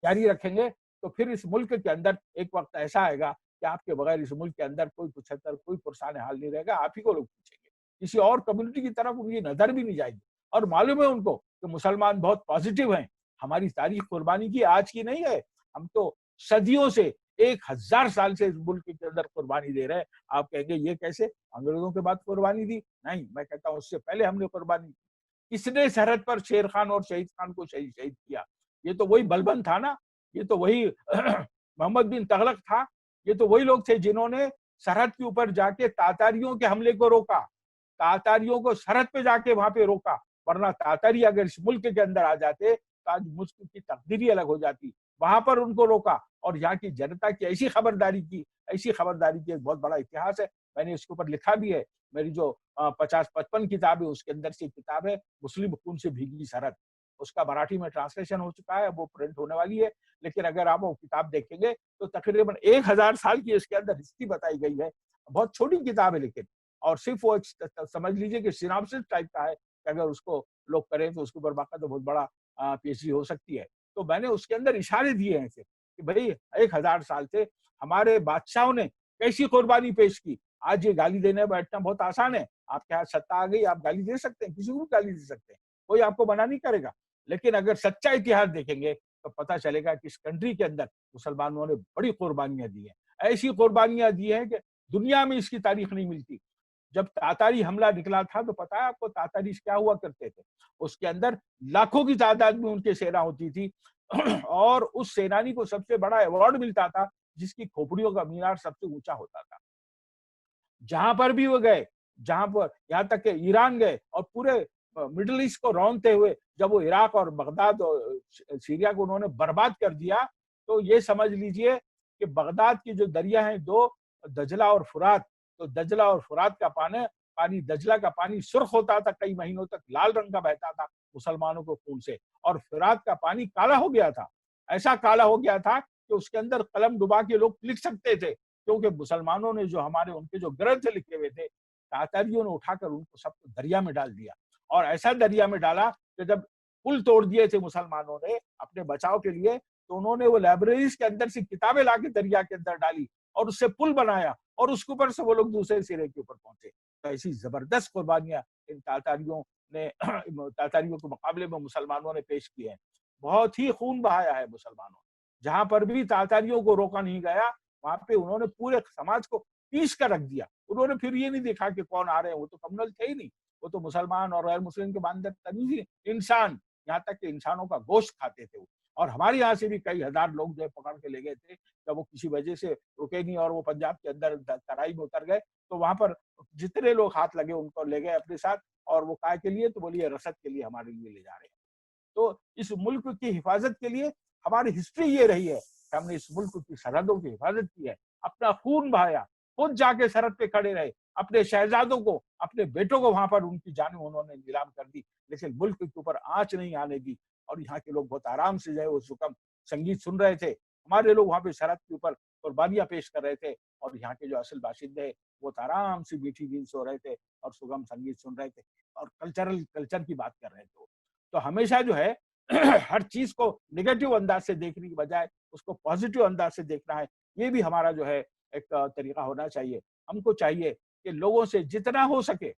जारी रखेंगे तो फिर इस मुल्क के अंदर एक वक्त ऐसा आएगा कि आपके बगैर इस मुल्क के अंदर कोई पुछत्तर, कोई पुरसान हाल नहीं रहेगा, आप ही को लोग पूछेंगे। किसी और कम्युनिटी की तरफ उनकी नजर भी नहीं जाएगी। और मालूम है उनको कि मुसलमान बहुत पॉजिटिव हैं। हमारी तारीख कुर्बानी की आज की नहीं है, हम तो सदियों से 1000 साल से इस मुल्क के अंदर कुर्बानी दे रहे हैं। आप कहेंगे ये कैसे, अंग्रेजों के बाद कुर्बानी दी? नहीं, मैं कहता हूँ उससे पहले हमने कुर्बानी। किसने सरहद पर शेर खान और शहीद खान को शहीद किया? ये तो वही बलबन था ना, ये तो वही मोहम्मद बिन तगलक था। ये तो वही लोग थे जिन्होंने सरहद के ऊपर जाके तातारियों के हमले को रोका, तातारियों को सरहद पे जाके वहां पे रोका। वरना तातारी अगर इस मुल्क के अंदर आ जाते तो आज मुल्क की तकदीर ही अलग हो जाती। वहां पर उनको रोका और यहाँ की जनता की ऐसी खबरदारी की, ऐसी खबरदारी की एक बहुत बड़ा इतिहास है। मैंने इसके ऊपर लिखा भी है। मेरी जो 50-55 किताब है उसके अंदर से किताब है मुस्लिम खून से भीगी सरहद। उसका मराठी में ट्रांसलेशन हो चुका है, वो प्रिंट होने वाली है। लेकिन अगर आप वो किताब देखेंगे तो तकरीबन 1000 साल की इसके अंदर हिस्ट्री बताई गई है। बहुत छोटी किताब है लेकिन, और सिर्फ वो समझ लीजिए कि सिनॉप्सिस टाइप का है कि अगर उसको लोग करें तो उसके ऊपर बाकायदा बहुत बड़ा पीएचडी हो सकती है। तो मैंने उसके अंदर इशारे दिए हैं ऐसे कि भाई 1000 साल से हमारे बादशाहों ने कैसी कुर्बानी पेश की। आज ये गाली देने बैठना बहुत आसान है। आपके हाथ सत्ता आ गई, आप गाली दे सकते हैं, किसी को भी गाली दे सकते हैं, कोई आपको मना नहीं करेगा। लेकिन अगर सच्चा इतिहास देखेंगे तो पता चलेगा कि इस कंट्री के अंदर मुसलमानों ने बड़ी कुर्बानियां दी हैं। ऐसी कुर्बानियां दी हैं कि दुनिया में इसकी तारीख नहीं मिलती। जब तातारी हमला निकला था तो पता है आपको तातारी क्या हुआ करते थे? उसके अंदर लाखों की तादाद में उनकी सेना होती थी और उस सेनानी को सबसे बड़ा अवार्ड मिलता था जिसकी खोपड़ियों का मीनार सबसे ऊंचा होता था। जहां पर भी वो गए, जहां पर यहाँ तक के ईरान गए और पूरे मिडिल ईस्ट को रौंदते हुए जब वो इराक और बगदाद और सीरिया को उन्होंने बर्बाद कर दिया, तो ये समझ लीजिए कि बगदाद की जो दरिया है दो, दजला और फुरात, तो दजला और फुरात का पानी दजला का पानी सुर्ख होता था, कई महीनों तक लाल रंग का बहता था मुसलमानों को खून से, और फुरात का पानी काला हो गया था। ऐसा काला हो गया था कि उसके अंदर कलम डुबा के लोग लिख सकते थे, क्योंकि मुसलमानों ने जो हमारे उनके जो ग्रंथ लिखे हुए थे, तातारियों ने उठाकर उनको सबको दरिया में डाल दिया। और ऐसा दरिया में डाला कि जब पुल तोड़ दिए थे मुसलमानों ने अपने बचाव के लिए, तो उन्होंने वो लाइब्रेरीज के अंदर से किताबें लाके दरिया के अंदर डाली और उससे पुल बनाया और उसके ऊपर से वो लोग दूसरे सिरे के ऊपर पहुंचे। तो ऐसी जबरदस्त कुर्बानियां इन तातारियों ने तातारियों के मुकाबले में मुसलमानों ने पेश की है। بہت ہی خون بہایا ہے مسلمانوں نے۔ جہاں پر بھی تاتاریوں کو روکا نہیں گیا وہاں پہ انہوں نے پورے سماج کو پیش کر رکھ دیا۔ انہوں نے پھر یہ نہیں دیکھا کہ کون آ رہے ہیں، وہ تو کمنل تھے ہی نہیں، وہ تو مسلمان اور غیر مسلم کے باندر تمیز ہی انسان، یہاں تک کہ انسانوں کا گوشت کھاتے تھے وہ۔ اور ہمارے یہاں سے بھی کئی ہزار لوگ جو ہے پکڑ کے لے گئے تھے، جب وہ کسی وجہ سے رکے نہیں اور وہ پنجاب کے اندر ترائی میں اتر گئے، تو وہاں پر جتنے لوگ ہاتھ لگے ان کو لے گئے اپنے ساتھ، اور وہ کائے کے لیے؟ تو بولیے رسد کے لیے ہمارے لیے لے جا رہے ہیں۔ تو اس ملک کی حفاظت کے لیے ہماری ہسٹری یہ رہی ہے کہ ہم نے اس ملک کی سرحدوں کی حفاظت کی ہے، اپنا خون بہایا، خود جا کے سرحد پہ کھڑے رہے، اپنے شہزادوں کو، اپنے بیٹوں کو وہاں پر ان کی جانیں انہوں نے نیلام کر دی، لیکن ملک کے اوپر آنچ نہیں آنے دی۔ اور یہاں کے لوگ بہت آرام سے جو ہے وہ سکم سنگیت سن رہے تھے، ہمارے لوگ وہاں پہ سرحد کے اوپر قربانیاں پیش کر رہے تھے، اور یہاں کے جو اصل باشندے ہیں وہ آرام سے بیٹھی نیند سو رہے تھے اور سگم سنگیت سن رہے تھے اور کلچر کی بات کر رہے تھے۔ تو ہمیشہ جو ہے ہر چیز کو نگیٹو انداز سے دیکھنے کی بجائے اس کو پازیٹو انداز سے دیکھنا ہے، یہ بھی ہمارا جو ہے ایک طریقہ ہونا چاہیے۔ ہم کو چاہیے کہ لوگوں سے جتنا ہو سکے،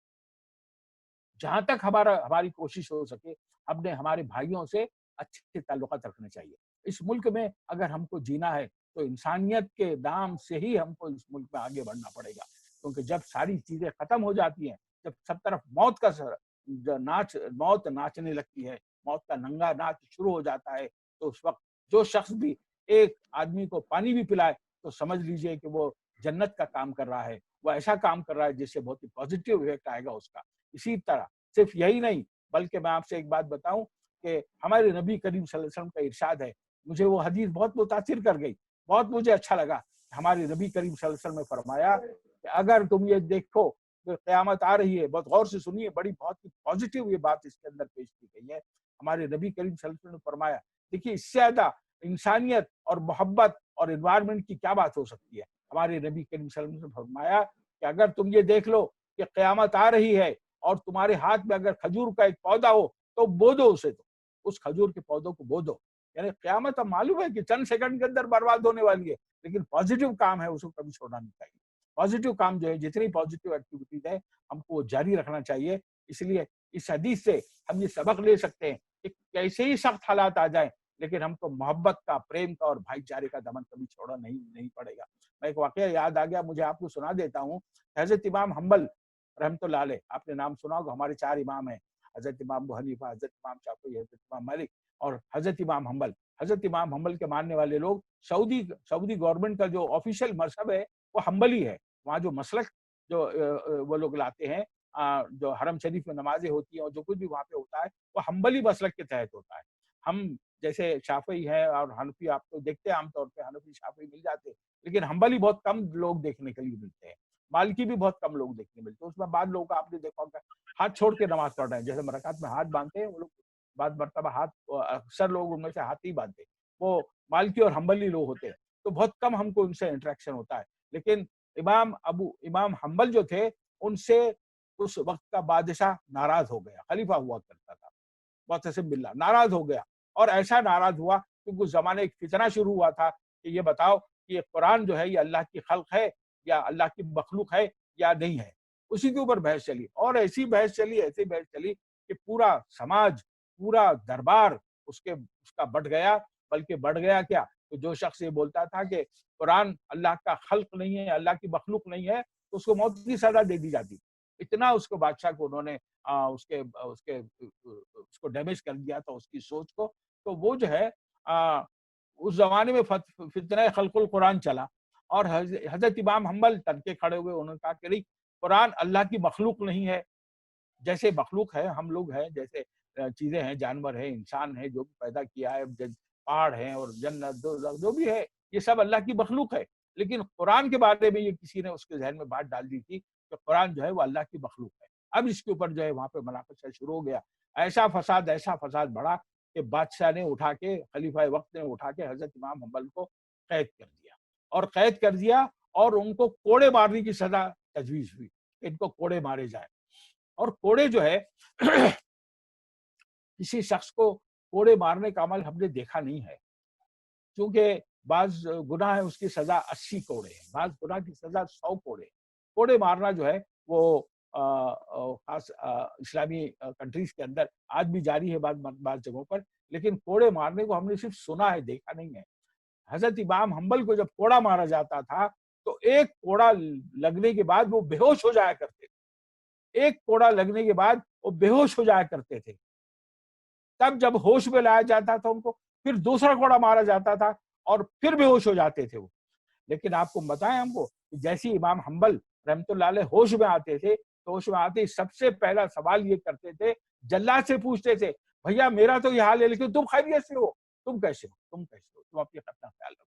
جہاں تک ہماری کوشش ہو سکے، ہم نے ہمارے بھائیوں سے اچھے تعلقات رکھنے چاہیے۔ اس ملک میں اگر ہم کو جینا ہے تو انسانیت کے نام سے ہی ہم کو اس ملک میں آگے بڑھنا پڑے گا، کیونکہ جب ساری چیزیں ختم ہو جاتی ہیں، جب سب طرف موت ناچنے لگتی ہے، موت کا ننگا ناچ شروع ہو جاتا ہے، تو اس وقت جو شخص بھی ایک آدمی کو پانی بھی پلائے تو سمجھ لیجئے کہ وہ جنت کا کام کر رہا ہے، وہ ایسا کام کر رہا ہے جس سے بہت ہی پازیٹیو افیکٹ آئے گا اس کا۔ اسی طرح صرف یہی نہیں، بلکہ میں آپ سے ایک بات بتاؤں کہ ہمارے نبی کریم صلی اللہ علیہ وسلم کا ارشاد ہے، مجھے وہ حدیث بہت متاثر کر گئی، بہت مجھے اچھا لگا۔ ہمارے نبی کریم صلی اللہ علیہ وسلم نے فرمایا کہ اگر تم یہ دیکھو کہ قیامت آ رہی ہے، بہت غور سے سنیے، بہت ہی پازیٹیو یہ بات اس کے اندر پیش کی گئی ہے۔ ہمارے نبی کریم صلی اللہ علیہ وسلم نے فرمایا، دیکھیے اس سے زیادہ انسانیت اور محبت اور انوائرمنٹ کی کیا بات ہو سکتی ہے۔ ہمارے نبی کریم صلی اللہ علیہ وسلم نے فرمایا کہ اگر تم یہ دیکھ لو کہ قیامت آ رہی ہے اور تمہارے ہاتھ میں اگر کھجور کا ایک پودا ہو تو بو دو اسے، تو اس کھجور کے پودوں کو بو دو۔ یعنی قیامت اب معلوم ہے کہ چند سیکنڈ کے اندر برباد ہونے والی ہے، لیکن پازیٹیو کام ہے اس کو کبھی چھوڑنا نہیں چاہیے۔ پازیٹیو کام جو ہے، جتنی پازیٹیو ایکٹیویٹیز ہے ہم کو جاری رکھنا چاہیے۔ اس لیے اس حدیث سے ہم یہ سبق لے سکتے ہیں کہ کیسے ہی سخت حالات آ جائیں، لیکن ہم کو محبت کا، پریم کا اور بھائی چارے کا دامن کبھی چھوڑنا نہیں پڑے گا۔ میں ایک واقعہ یاد آ گیا، مجھے آپ کو سنا دیتا ہوں۔ حضرت امام حنبل رحمۃ اللہ علیہ، آپ نے نام سنا ہوگا، ہمارے 4 امام ہیں، حضرت امام ابو حنیفہ، حضرت امام شافعی، حضرت امام مالک اور حضرت امام حنبل۔ حضرت امام حنبل کے ماننے والے لوگ، سعودی گورنمنٹ کا جو آفیشیل مذہب ہے وہ حنبلی ہے۔ وہاں جو مسلک جو وہ لوگ لاتے ہیں، جو حرم شریف میں نمازیں ہوتی ہیں اور جو کچھ بھی وہاں پہ ہوتا ہے وہ حنبلی مسلک کے تحت ہوتا ہے۔ ہم جیسے شافعی ہیں اور حنفی، آپ تو دیکھتے ہیں عام طور پہ حنفی شافعی مل جاتے ہیں، لیکن حنبلی بہت کم لوگ دیکھنے کے لیے ملتے ہیں، مالکی بھی بہت کم لوگ دیکھنے ملتے ہیں۔ اس میں بعض لوگوں کا آپ نے دیکھا ہوگا ہاتھ چھوڑ کے نماز پڑھ رہے ہیں، جیسے مرکات میں ہاتھ باندھتے ہیں وہ لوگ، بعض مرتبہ اکثر لوگ ان میں سے ہاتھ ہی باندھتے، وہ مالکی اور حنبلی لوگ ہوتے ہیں، تو بہت کم ہم کو ان سے انٹریکشن ہوتا ہے۔ لیکن امام حنبل جو تھے، ان سے اس وقت کا بادشاہ ناراض ہو گیا، خلیفہ ہوا کرتا تھا معتصم باللہ، ناراض ہو گیا، اور ایسا ناراض ہوا کیونکہ اس زمانے ایک فتنہ شروع ہوا تھا کہ یہ بتاؤ کہ یہ قرآن جو ہے یہ اللہ کی خلق ہے یا اللہ کی مخلوق ہے یا نہیں ہے۔ اسی کے اوپر بحث چلی، اور ایسی بحث چلی کہ پورا سماج، پورا دربار اس کا بٹ گیا، بلکہ بڑھ گیا کیا، تو جو شخص یہ بولتا تھا کہ قرآن اللہ کا خلق نہیں ہے، اللہ کی مخلوق نہیں ہے، تو اس کو موت کی سزا دے دی جاتی۔ اتنا اس کو بادشاہ کو انہوں نے اس کو ڈیمیج کر دیا تھا، اس کی سوچ کو۔ تو وہ جو ہے اس زمانے میں فتنہ خلق القرآن چلا، اور حضرت امام حنبل تن کے کھڑے ہوئے، انہوں نے کہا کہ نہیں، قرآن اللہ کی مخلوق نہیں ہے، جیسے مخلوق ہے ہم لوگ ہیں، جیسے چیزیں ہیں، جانور ہیں، انسان ہے، جو بھی پیدا کیا ہے، پہاڑ ہیں اور جنت جو بھی ہے، یہ سب اللہ کی مخلوق ہے۔ لیکن قرآن کے بارے میں یہ کسی نے اس کے ذہن میں بات ڈال دی تھی کہ قرآن جو ہے وہ اللہ کی مخلوق ہے۔ اب اس کے اوپر جو ہے وہاں پہ مناقشہ شروع ہو گیا، ایسا فساد بڑھا کہ بادشاہ نے اٹھا کے، خلیفہ وقت نے اٹھا کے حضرت امام حنبل کو قید کر دیا، اور ان کو کوڑے مارنے کی سزا تجویز ہوئی، ان کو کوڑے مارے جائے۔ اور کوڑے جو ہے کسی شخص کو کوڑے مارنے کا عمل ہم نے دیکھا نہیں ہے، کیونکہ بعض گناہ ہے اس کی سزا 80 کوڑے ہے، بعض گناہ کی سزا 100 کوڑے ہے۔ کوڑے مارنا جو ہے وہ खास इस्लामी कंट्रीज के अंदर आज भी जारी है बात जगहों पर, लेकिन कोड़े मारने को हमने सिर्फ सुना है, देखा नहीं है। हजरत इमाम हम्बल को जब कोड़ा मारा जाता था तो एक कोड़ा लगने के बाद वो बेहोश हो जाया करते थे, एक कोड़ा लगने के बाद वो बेहोश हो जाया करते थे। तब जब होश में लाया जाता था उनको, फिर दूसरा कोड़ा मारा जाता था और फिर बेहोश हो जाते थे वो। लेकिन आपको बताएं हमको कि जैसे इमाम हम्बल रहमतुल्लाह अलैह होश में आते थे, तो होश में आते ही सबसे पहला सवाल ये करते थे, जल्लाद से पूछते थे, भैया मेरा तो ये हाल है लेकिन तुम खैरियत से हो, तुम कैसे हो, तुम कैसे हो, तुम अपनी अपना ख्याल रखो।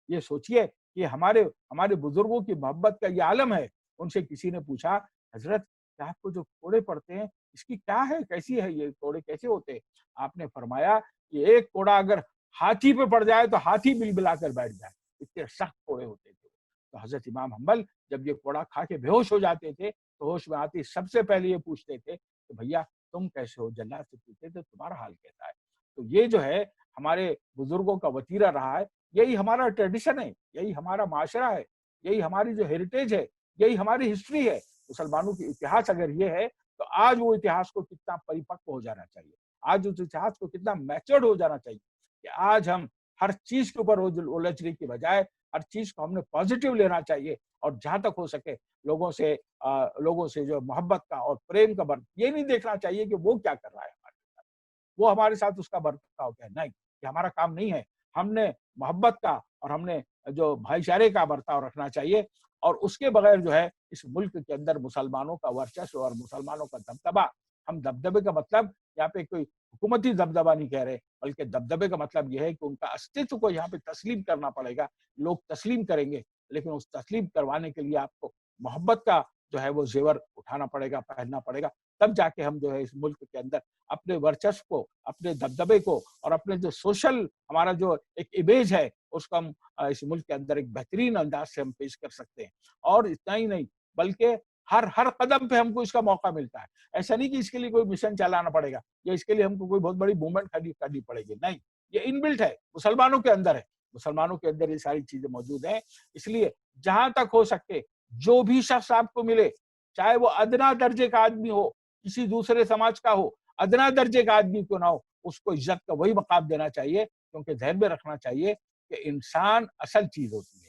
ये सोचिए कि हमारे हमारे बुजुर्गों की मोहब्बत का ये आलम है। उनसे किसी ने पूछा, हजरत क्या आपको जो कोड़े पड़ते हैं इसकी क्या है, कैसी है, ये कोड़े कैसे होते हैं? आपने फरमाया कि एक कोड़ा अगर हाथी पे पड़ जाए तो हाथी बिलबिला कर बैठ जाए, इतने सख्त कोड़े होते थे। तो हजरत इमाम हम्बल जब ये कोड़ा खा के बेहोश हो जाते थे तो होश में आते ही सबसे पहले ये पूछते थे कि भैया तुम कैसे हो, जल्लाद से पूछते थे तुम्हारा हाल कैसा है। तो ये जो है हमारे बुजुर्गों का वतीरा रहा है, यही हमारा ट्रेडिशन है, यही हमारा माशरा है, यही हमारी जो हेरिटेज है, यही हमारी हिस्ट्री है। मुसलमानों की इतिहास अगर ये है तो आज वो इतिहास को कितना परिपक्व हो जाना चाहिए, आज उस इतिहास को कितना मैच्योर्ड हो जाना चाहिए कि आज हम हर चीज के ऊपर उलझने की बजाय हर चीज को हमने पॉजिटिव लेना चाहिए और जहां तक हो सके लोगों से जो मोहब्बत का और प्रेम का ये नहीं देखना चाहिए कि वो क्या कर रहा है हमारे साथ, वो हमारे साथ उसका बर्ताव क्या है, नहीं, ये हमारा काम नहीं है। हमने मोहब्बत का और हमने जो भाईचारे का बर्ताव रखना चाहिए और उसके बगैर जो है इस मुल्क के अंदर मुसलमानों का वर्चस्व और मुसलमानों का दबदबा, हम दबदबे का मतलब यहाँ पे कोई हुकूमती दबदबा नहीं कह रहे, बल्कि दबदबे का मतलब यह है कि उनका अस्तित्व को यहाँ पे तस्लीम करना पड़ेगा। लोग तस्लीम करेंगे, लेकिन उस तस्लीम करवाने के लिए आपको मोहब्बत का जो है वो जेवर उठाना पड़ेगा, पहनना पड़ेगा, तब जाके हम जो है इस मुल्क के अंदर अपने वर्चस्व को, अपने दबदबे को और अपने जो सोशल हमारा जो एक इमेज है उसको हम इस मुल्क के अंदर एक बेहतरीन अंदाज से हम पेश कर सकते हैं। और इतना ही नहीं, बल्कि हर हर कदम पे हमको इसका मौका मिलता है। ऐसा नहीं कि इसके लिए कोई मिशन चलाना पड़ेगा या इसके लिए हमको कोई बहुत बड़ी मूवमेंट करनी पड़ेगी, नहीं, ये इनबिल्ट है, मुसलमानों के अंदर है, मुसलमानों के अंदर ये सारी चीजें मौजूद हैं। इसलिए जहां तक हो सके जो भी शख्स आपको मिले, चाहे वो अदना दर्जे का आदमी हो, किसी दूसरे समाज का हो, अदना दर्जे का आदमी क्यों ना हो, उसको इज्जत का वही मकाम देना चाहिए, क्योंकि ध्यान में रखना चाहिए कि इंसान असल चीज होती है।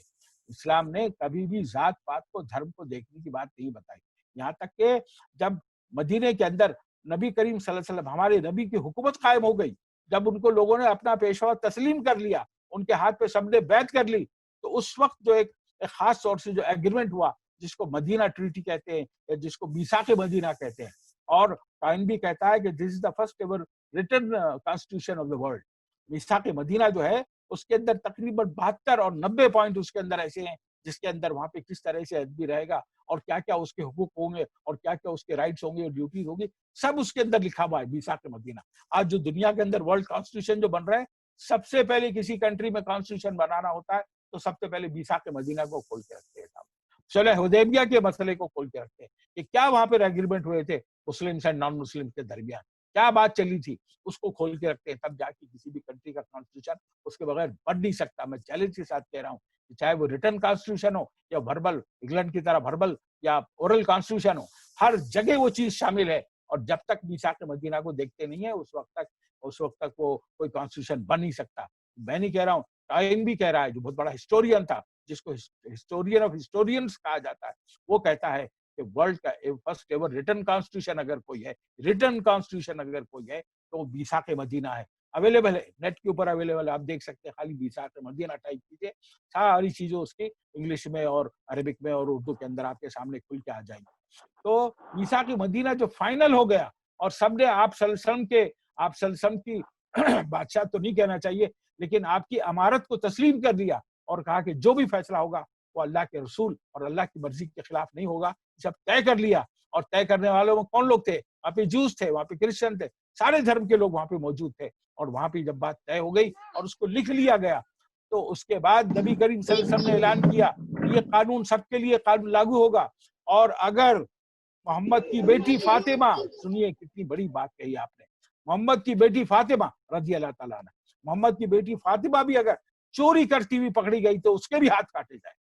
इस्लाम ने कभी भी जात पात को, धर्म को देखने की बात नहीं बताई। यहाँ तक कि जब मदीने के अंदर नबी करीम सल्लल्लाहु अलैहि वसल्लम, हमारे नबी की हुकूमत कायम हो गई, जब उनको लोगों ने अपना पेशवा तस्लीम कर लिया, उनके हाथ पे सबने बैत कर ली, तो उस वक्त जो एक खास तौर से जो एग्रीमेंट हुआ, जिसको मदीना ट्रीटी कहते हैं या जिसको मीसाक मदीना कहते हैं, और काइन भी कहता है कि this is the first ever written constitution of the world. मीसाक मदीना जो है उसके अंदर तकरीबन 72 और 90 पॉइंट उसके अंदर ऐसे हैं जिसके अंदर वहां पे किस तरह से आदमी रहेगा और क्या क्या उसके हुकूक होंगे और क्या क्या उसके राइट्स होंगे और ड्यूटीज होगी, सब उसके अंदर लिखा हुआ है मीसाक मदीना। आज जो दुनिया के अंदर वर्ल्ड कॉन्स्टिट्यूशन जो बन रहा है, सबसे पहले किसी कंट्री में कॉन्स्टिट्यूशन बनाना होता है तो सबसे पहले मीसाक मदीना को खोल के रखते हैं साहब, सुलह हुदैबिया के मसले को खोल के रखते हैं कि क्या वहां पे एग्रीमेंट हुए थे मुस्लिम और नॉन मुस्लिम के दरमियान, क्या बात चली थी, उसको खोल के रखते हैं, तब जाके किसी भी कंट्री का कॉन्स्टिट्यूशन उसके बगैर बन नहीं सकता। मैं चैलेंज के साथ कह रहा हूँ कि चाहे वो रिटर्न कॉन्स्टिट्यूशन हो या वर्बल, इंग्लैंड की तरह वर्बल या ओरल कॉन्स्टिट्यूशन हो, हर जगह वो चीज शामिल है। और जब तक मीसाक मदीना को देखते नहीं है उस वक्त तक वो कोई कॉन्स्टिट्यूशन बन नहीं सकता। मैं नहीं कह रहा हूँ, टाइन भी कह रहा है, जो बहुत बड़ा हिस्टोरियन था, जिसको हिस्टोरियन ऑफ हिस्टोरियंस कहा जाता है, वो कहता है कि वर्ल्ड का फर्स्ट एवर रिटर्न कॉन्स्टिट्यूशन अगर कोई है, रिटर्न कॉन्स्टिट्यूशन अगर कोई है तो वो मीसाक मदीना है। अवेलेबल है, नेट के ऊपर अवेलेबल है, आप देख सकते हैं, खाली मीसाक मदीना टाइप कीजिए, सारी चीजें उसकी इंग्लिश में और अरबिक में और उर्दू के अंदर आपके सामने खुल के आ जाएंगी। तो मीसाक मदीना जो फाइनल हो गया और सबने आप सल्लल्लाहु की बादशाह तो नहीं कहना चाहिए, लेकिन आपकी अमारत को तस्लीम कर दिया और कहा कि जो भी फैसला होगा वो अल्लाह के रसूल और अल्लाह की मर्जी के खिलाफ नहीं होगा। जब तय कर लिया, और तय करने वालों में कौन लोग थे, वहां पे जूस थे, वहां पे क्रिश्चियन थे, सारे धर्म के लोग वहां पे मौजूद थे, और वहां पे जब बात तय हो गई और उसको लिख लिया गया, तो उसके बाद नबी करीम सल्लल्लाहु अलैहि वसल्लम ने ऐलान किया ये कानून सबके लिए कानून लागू होगा। और अगर मोहम्मद की बेटी फातिमा, सुनिए कितनी बड़ी बात कही आपने, मोहम्मद की बेटी फातिमा रजी अल्लाह ताला अन्हा, मोहम्मद की बेटी फातिमा भी अगर चोरी करती हुई पकड़ी गई तो उसके भी हाथ काटे जाए,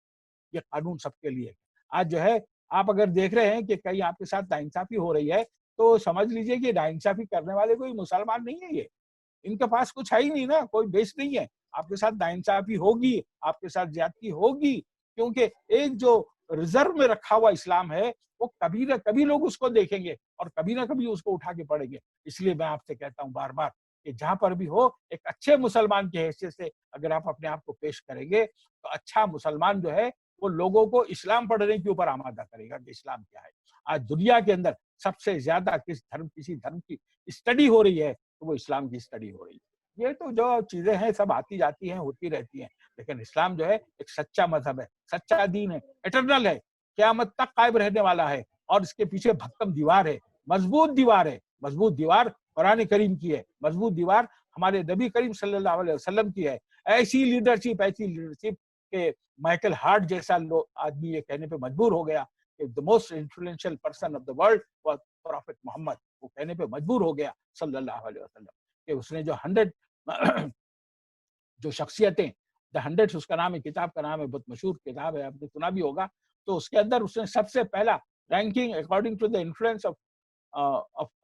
ये कानून सबके लिए। आज जो है آپ اگر دیکھ رہے ہیں کہ کہیں آپ کے ساتھ ناانصافی ہو رہی ہے تو سمجھ لیجئے کہ ناانصافی کرنے والے کوئی مسلمان نہیں ہے، یہ ان کے پاس کچھ ہے ہی نہیں نا، کوئی بیس نہیں ہے. آپ کے ساتھ ناانصافی ہوگی، آپ کے ساتھ زیادتی ہوگی، کیونکہ ایک جو ریزرو میں رکھا ہوا اسلام ہے وہ کبھی نہ کبھی لوگ اس کو دیکھیں گے اور کبھی نہ کبھی اس کو اٹھا کے پڑھیں گے. اس لیے میں آپ سے کہتا ہوں بار بار کہ جہاں پر بھی ہو ایک اچھے مسلمان کی حیثیت سے اگر آپ اپنے آپ کو پیش کریں گے تو اچھا مسلمان جو ہے وہ لوگوں کو اسلام پڑھنے کے اوپر آمادہ کرے گا کہ اسلام کیا ہے. آج دنیا کے اندر سب سے زیادہ کسی دھرم کی اسٹڈی ہو رہی ہے تو وہ اسلام کی اسٹڈی ہو رہی ہے. یہ تو جو چیزیں ہیں سب آتی جاتی ہیں، ہوتی رہتی ہیں، لیکن اسلام جو ہے ایک سچا مذہب ہے، سچا دین ہے، ایٹرنل ہے، قیامت تک قائم رہنے والا ہے، اور اس کے پیچھے بھکم دیوار ہے، مضبوط دیوار ہے. مضبوط دیوار قرآن کریم کی ہے، مضبوط دیوار ہمارے نبی کریم صلی اللہ علیہ وسلم کی ہے. ایسی لیڈرشپ کہ مائیکل ہارٹ جیسا آدمی یہ کہنے پہ مجبور ہو گیا کہ the most influential person of the world was Prophet محمد. وہ کہنے پہ مجبور ہو گیا صلی اللہ علیہ وسلم کہ اس نے جو 100 جو شخصیتیں دا 100 اس کا نام ہے، کتاب کا نام ہے، بہت مشہور کتاب ہے، آپ نے سنا بھی ہوگا. تو اس کے اندر اس نے سب سے پہلا ranking according to the influence of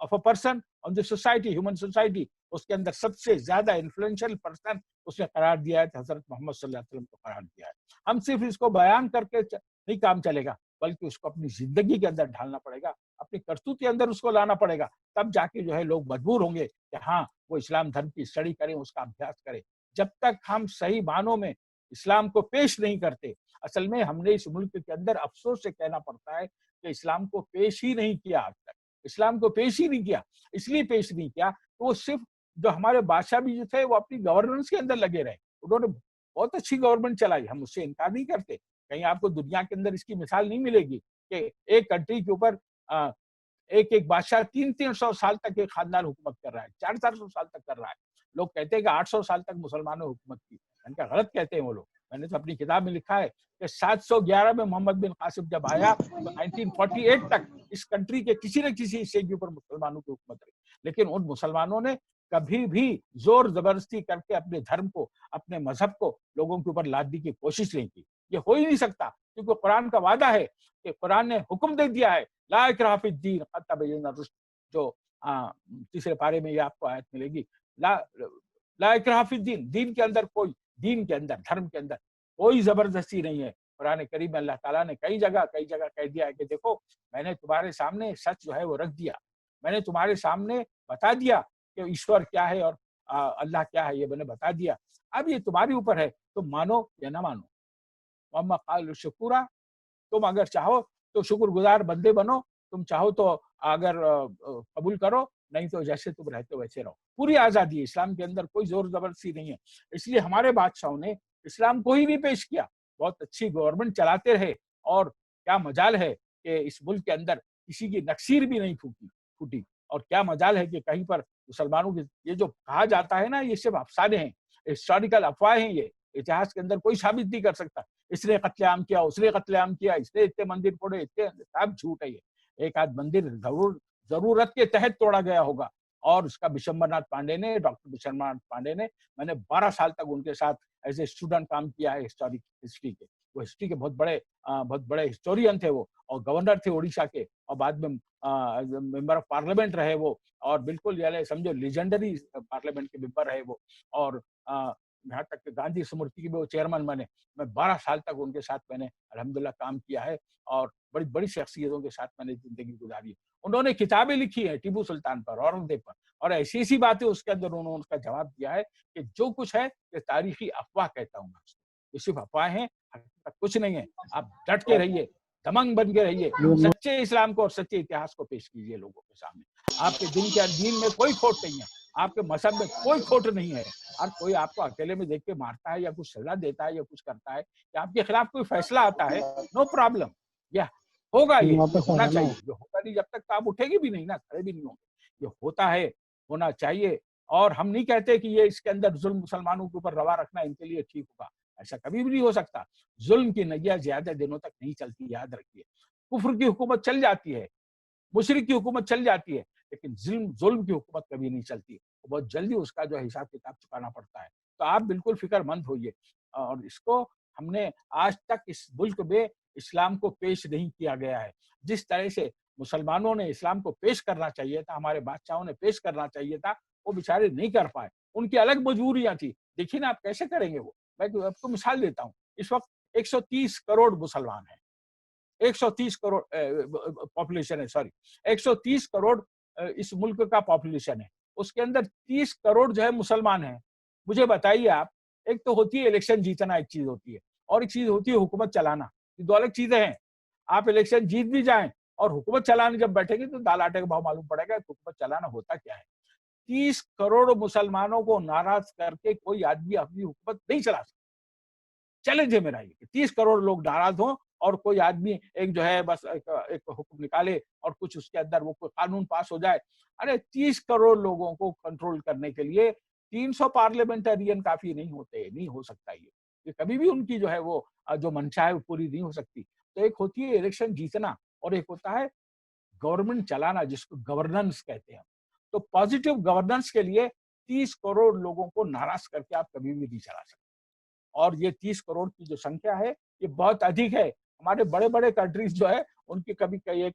a person on the society, human society, اس کے اندر سب سے زیادہ انفلوئنشل پرسن اس نے قرار دیا ہے حضرت محمد صلی اللہ علیہ وسلم کو قرار دیا ہے. ہم صرف اس کو بیان کر کے نہیں کام چلے گا، بلکہ اس کو اپنی زندگی کے اندر ڈھالنا پڑے گا، اپنی کرتوت کے اندر اس کو لانا پڑے گا. تب جا کے جو ہے لوگ مجبور ہوں گے کہ ہاں وہ اسلام دھرم کی اسٹڈی کریں، اس کا ابھیاس کریں. جب تک ہم صحیح معنوں میں اسلام کو پیش نہیں کرتے، اصل میں ہم نے اس ملک کے اندر افسوس سے کہنا پڑتا ہے کہ اسلام کو پیش ہی نہیں کیا آج تک. اسلام کو پیش ہی نہیں کیا. اس لیے پیش نہیں کیا کہ وہ صرف جو ہمارے بادشاہ بھی جو تھے وہ اپنی گورننس کے اندر لگے رہے. انہوں نے بہت اچھی گورنمنٹ چلائی، ہم اس سے انکار نہیں کرتے. کہیں آپ کو دنیا کے اندر اس کی مثال نہیں ملے گی کہ ایک کنٹری کے اوپر ایک بادشاہ 300 سال تک ایک خاندان حکومت کر رہا ہے، 400 سال تک کر رہا ہے. لوگ کہتے ہیں کہ 800 سال تک مسلمانوں نے حکومت کی، ان کا غلط کہتے ہیں وہ لوگ. میں نے تو اپنی کتاب میں لکھا ہے کہ 711 میں محمد بن قاسم جب آیا تو 1948 تک اس کنٹری کے کسی نہ کسی حصے کے اوپر مسلمانوں کی حکومت رہی. لیکن ان مسلمانوں نے کبھی بھی زور زبردستی کر کے اپنے دھرم کو، اپنے مذہب کو لوگوں کے اوپر لادنے کی کوشش نہیں کی. یہ ہو ہی نہیں سکتا، کیونکہ قرآن کا وعدہ ہے کہ قرآن نے حکم دے دیا ہے لا اکراہ فی الدین قد تبین الرشد، جو تیسرے پارے میں یہ آپ کو آیت ملے گی. لا لا اکراہ فی الدین، دین کے اندر کوئی، دین کے اندر، دھرم کے اندر کوئی زبردستی نہیں ہے. قرآن کریم میں اللہ تعالیٰ نے کئی جگہ کہہ دیا ہے کہ دیکھو میں نے تمہارے سامنے سچ جو ہے وہ رکھ دیا، میں نے تمہارے سامنے بتا دیا کہ ایشور کیا ہے اور اللہ کیا ہے، یہ میں نے بتا دیا. اب یہ تمہارے اوپر ہے، تم مانو یا نہ مانو. وَأَمَّا قَالُوا شُكُورًا، تم اگر چاہو تو شکر گزار بندے بنو، تم چاہو تو اگر قبول کرو، نہیں تو جیسے تم رہتے ہو ویسے رہو. پوری آزادی ہے اسلام کے اندر، کوئی زور زبردستی نہیں ہے. اس لیے ہمارے بادشاہوں نے اسلام کو ہی نہیں پیش کیا، بہت اچھی گورنمنٹ چلاتے رہے، اور کیا مجال ہے کہ اس ملک کے اندر کسی کی نکسیر بھی نہیں پھوٹی. اور کیا مجال ہے کہ کہیں پر مسلمانوں کی یہ جو کہا جاتا ہے نا، یہ صرف افسانے ہیں، ہسٹوریکل افواہیں ہیں. یہ اتہاس کے اندر کوئی ثابت نہیں کر سکتا اس نے قتل عام کیا، اس نے قتل عام کیا، اس نے اتنے مندر پھوڑے، اتنے، سب جھوٹ ہے. یہ ایک آدھ مندر ضرورت کے تحت توڑا گیا ہوگا، اور اس کا بشمبر ناتھ پانڈے نے، ڈاکٹر بشمبر ناتھ پانڈے نے، میں نے 12 سال تک ان کے ساتھ ایز اے اسٹوڈنٹ کام کیا ہے ہسٹری کے. وہ ہسٹری کے بہت بڑے ہسٹورین تھے وہ، اور گورنر تھے اڑیسہ کے، اور بعد میں ممبر آف پارلیمنٹ رہے وہ، اور بالکل یعنی سمجھو لیجنڈری پارلیمنٹ کے ممبر رہے وہ. اور یہاں تک کہ گاندھی سمرتی کی بھی وہ چیئرمین بنے. میں 12 سال تک ان کے ساتھ میں نے الحمدللہ کام کیا ہے، اور بڑی بڑی شخصیتوں کے ساتھ میں نے زندگی گزاری ہے. انہوں نے کتابیں لکھی ہیں ٹیپو سلطان پر، اورنگزیب پر، اور ایسی ایسی باتیں اس کے اندر انہوں نے اس کا جواب دیا ہے کہ جو کچھ ہے یہ تاریخی افواہ کہتا ہوں میں اس کو. یہ صرف افواہیں ہیں، حقیقت کچھ نہیں ہے. آپ ڈٹ کے رہیے، دمنگ بن کے رہیے، سچے اسلام کو اور سچے اتہاس کو پیش کیجیے لوگوں کے سامنے. آپ کے دین میں کوئی کھوٹ نہیں ہے، آپ کے مذہب میں کوئی کھوٹ نہیں ہے. اور کوئی آپ کو اکیلے میں دیکھ کے مارتا ہے یا کچھ سزا دیتا ہے یا کچھ کرتا ہے یا آپ کے خلاف کوئی فیصلہ آتا ہے، نو پرابلم، یہ ہوگا، یہ ہونا چاہیے. یہ ہوگا نہیں جب تک تو آپ اٹھے گی بھی نہیں نا، کھڑے بھی نہیں ہوں گے. یہ ہوتا ہے، ہونا چاہیے. اور ہم نہیں کہتے کہ یہ اس کے اندر ظلم مسلمانوں کے اوپر روا رکھنا ان کے لیے ٹھیک ہوگا، ایسا کبھی بھی نہیں ہو سکتا. ظلم کی نگیا زیادہ دنوں تک نہیں چلتی، یاد رکھیے. کفر کی حکومت چل جاتی ہے، مشرک کی حکومت چل جاتی ہے، لیکن ظلم کی حکومت کبھی نہیں چلتی. بہت جلدی اس کا جو ہے حساب کتاب چکانا پڑتا ہے. تو آپ بالکل فکر مند ہوئیے. اور اس کو ہم نے آج تک اس ملک میں इस्लाम को पेश नहीं किया गया है। जिस तरह से मुसलमानों ने इस्लाम को पेश करना चाहिए था, हमारे बादशाहों ने पेश करना चाहिए था, वो बेचारे नहीं कर पाए। उनकी अलग मजबूरियां थी। देखिए ना, आप कैसे करेंगे वो। मैं आपको मिसाल देता हूँ। इस वक्त 130 करोड़ मुसलमान हैं। 130 करोड़ पॉपुलेशन है, सॉरी, 130 करोड़ इस मुल्क का पॉपुलेशन है। उसके अंदर 30 करोड़ जो है मुसलमान हैं। मुझे बताइए आप, एक तो होती है इलेक्शन जीतना, एक चीज होती है, और एक चीज होती है हुकूमत चलाना। ये दो अलग चीजें हैं। आप इलेक्शन जीत भी जाएं और हुकूमत चलाने जब बैठेंगे तो दाल आटे का भाव मालूम पड़ेगा कि हुकूमत चलाना होता क्या है। 30 करोड़ मुसलमानों को नाराज करके कोई आदमी अपनी हुकूमत नहीं चला सकता। चैलेंज है मेरा ये कि 30 करोड़ लोग नाराज हों और कोई आदमी एक जो है बस एक हुक्म निकाले और कुछ उसके अंदर वो कोई कानून पास हो जाए। अरे 30 करोड़ लोगों को कंट्रोल करने के लिए 300 पार्लियामेंटेरियन काफी नहीं होते, नहीं हो सकता ये कभी भी उनकी जो है वो जो मंशा है वो पूरी नहीं हो सकती। तो एक होती है इलेक्शन जीतना और एक होता है गवर्नमेंट चलाना, जिसको गवर्नेंस कहते हैं। तो पॉजिटिव गवर्नेंस के लिए 30 करोड़ लोगों को नाराज करके आप कभी भी नहीं चला सकते। और ये 30 करोड़ की जो संख्या है, ये बहुत अधिक है। हमारे बड़े बड़े कंट्रीज जो है उनकी कभी कहीं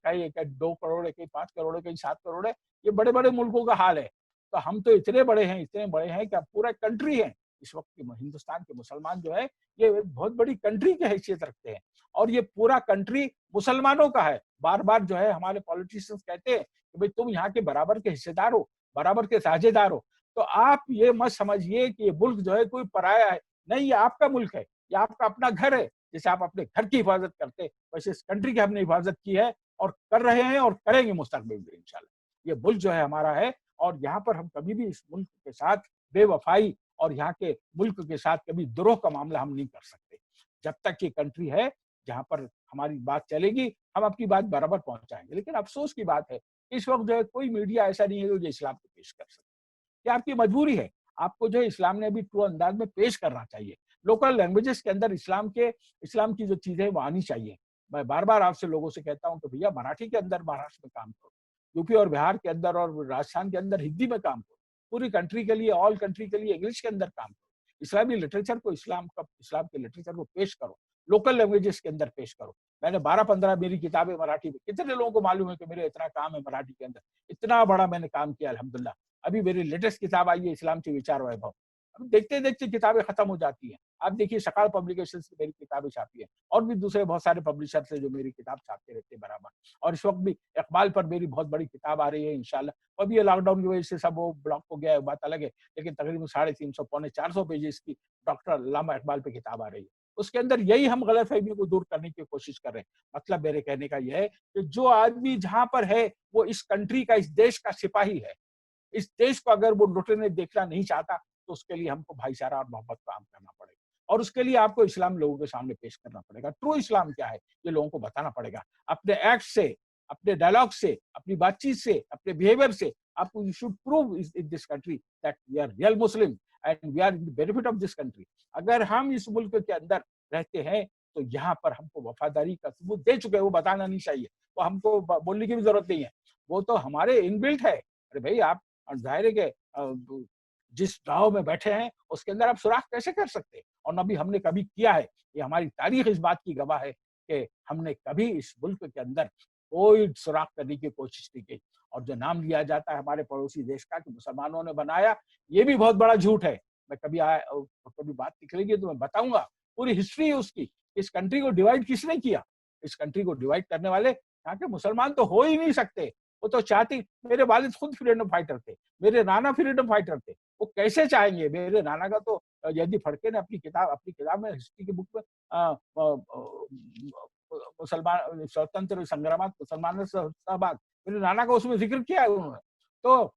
2 करोड़ है, कहीं 5 करोड़ है, कहीं 7 करोड़ है। ये बड़े बड़े मुल्कों का हाल है। तो हम तो इतने बड़े हैं, इतने बड़े हैं कि अब पूरा कंट्री है। इस वक्त के हिंदुस्तान के मुसलमान जो है ये एक बहुत बड़ी कंट्री की हैसियत रखते हैं और ये पूरा कंट्री मुसलमानों का है। बार बार जो है हमारे पॉलिटिशियंस कहते हैं कि भाई तुम यहाँ के बराबर के हिस्सेदार हो, बराबर के साझेदार हो। तो आप ये मत समझिए कि ये मुल्क जो है कोई पराया है। नहीं, ये आपका मुल्क है, ये आपका अपना घर है। जैसे आप अपने घर की हिफाजत करते हैं, वैसे इस कंट्री की हमने हिफाजत की है और कर रहे हैं और करेंगे मुस्तकबिल में इंशाल्लाह। ये मुल्क जो है हमारा है और यहाँ पर हम कभी भी इस मुल्क के साथ बेवफाई और यहाँ के मुल्क के साथ कभी द्रोह का मामला हम नहीं कर सकते। जब तक ये कंट्री है जहाँ पर हमारी बात चलेगी, हम आपकी बात बराबर पहुंचाएंगे। लेकिन अफसोस की बात है, इस वक्त जो है कोई मीडिया ऐसा नहीं है जो इस्लाम को पेश कर सके। ये आपकी मजबूरी है। आपको जो है इस्लाम ने अभी ट्रू अंदाज में पेश करना चाहिए। लोकल लैंग्वेजेस के अंदर इस्लाम की जो चीजें वो आनी चाहिए। मैं बार बार आपसे लोगों से कहता हूं कि भैया मराठी के अंदर महाराष्ट्र में काम करो, यूपी और बिहार के अंदर और राजस्थान के अंदर हिंदी में काम करो, पूरी कंट्री के लिए, ऑल कंट्री के लिए इंग्लिश के अंदर काम करो। इस्लामी लिटरेचर को, इस्लाम के लिटरेचर को पेश करो, लोकल लैंग्वेजेस के अंदर पेश करो। मैंने 12-15 मेरी किताबें मराठी में, कितने लोगों को मालूम है कि मेरे इतना काम है मराठी के अंदर, इतना बड़ा मैंने काम किया अल्हम्दुलिल्लाह। अभी मेरी लेटेस्ट किताब आई है इस्लाम के विचार वैभव। अब देखते देखते किताबें खत्म हो जाती हैं। आप देखिए सकाल पब्लिकेशंस की मेरी किताबें छापी है और भी दूसरे बहुत सारे पब्लिशर्स हैं जो मेरी किताब छापते रहते हैं बराबर। और इस वक्त भी इकबाल पर मेरी बहुत बड़ी किताब आ रही है इंशाल्लाह। अभी ये लॉकडाउन की वजह से सब वो ब्लॉक हो गया है, बात अलग है, लेकिन तकरीबन 350 पौने 400 पेजेस की डॉक्टर अल्लामा इकबाल पे किताब आ रही है। उसके अंदर यही हम गलतफहमी को दूर करने की कोशिश कर रहे हैं। मतलब मेरे कहने का यह है कि जो आदमी जहां पर है वो इस कंट्री का, इस देश का सिपाही है। इस देश को अगर वो लुटने देखना नहीं चाहता तो उसके लिए हमको भाईचारा और मोहब्बत का काम करना पड़ेगा और उसके लिए आपको इस्लाम लोगों के सामने पेश करना पड़ेगा। ट्रू इस्लाम क्या है ये लोगों को बताना पड़ेगा। अपने एक्ट से, अपने डायलॉग से, अपनी बातचीत से, अपने बिहेवियर से आपको you should prove in this country that we are real Muslim and we are in the benefit of this country. अगर हम इस मुल्क के अंदर रहते हैं तो यहाँ पर हमको वफादारी का सबूत दे चुके हैं, वो बताना नहीं चाहिए, वो हमको बोलने की भी जरूरत नहीं है, वो तो हमारे इनबिल्ट है। अरे भाई आप, और जाहिर है कि जिस गांव में बैठे हैं उसके अंदर आप सुराख कैसे कर सकते हैं, और न भी हमने कभी किया है। ये हमारी तारीख इस बात की गवाह है कि हमने कभी इस मुल्क के अंदर कोई सुराख करने की कोशिश नहीं की। और जो नाम लिया जाता है हमारे पड़ोसी देश का कि मुसलमानों ने बनाया, ये भी बहुत बड़ा झूठ है। मैं कभी बात निकलेगी तो मैं बताऊंगा पूरी हिस्ट्री है उसकी। इस कंट्री को डिवाइड किसने किया? इस कंट्री को डिवाइड करने वाले यहाँ के मुसलमान तो हो ही नहीं सकते। वो तो चाहती, मेरे वालिद खुद फ्रीडम फाइटर थे, मेरे नाना फ्रीडम फाइटर थे, वो कैसे चाहेंगे? मेरे नाना का तो यदि फड़के ने अपनी किताब में, हिस्ट्री की बुक में मुसलमान स्वतंत्र संग्राम मुसलमान सहभाग, मेरे नाना का उसमें जिक्र किया है उन्होंने। तो